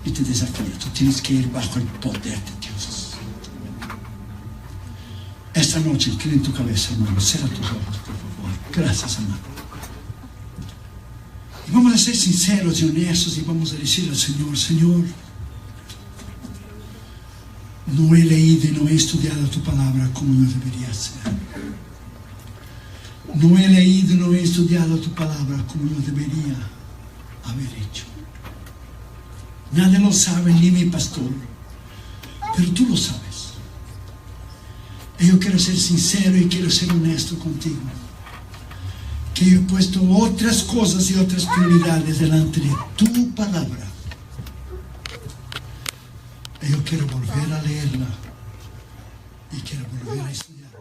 y te desafía. Tú tienes que ir bajo el poder de Dios. Esta noche, inclina tu cabeza, hermano, cierra tus ojos, por favor. Gracias, hermano. Y vamos a ser sinceros y honestos y vamos a decir al Señor, Señor, no he leído y no he estudiado tu palabra como yo debería hacer. No he leído y no he estudiado tu palabra como yo debería haber hecho. Nadie lo sabe, ni mi pastor, pero tú lo sabes. Y yo quiero ser sincero y quiero ser honesto contigo. Que yo he puesto otras cosas y otras prioridades delante de tu palabra. Y yo quiero volver a leerla y quiero volver a estudiarla.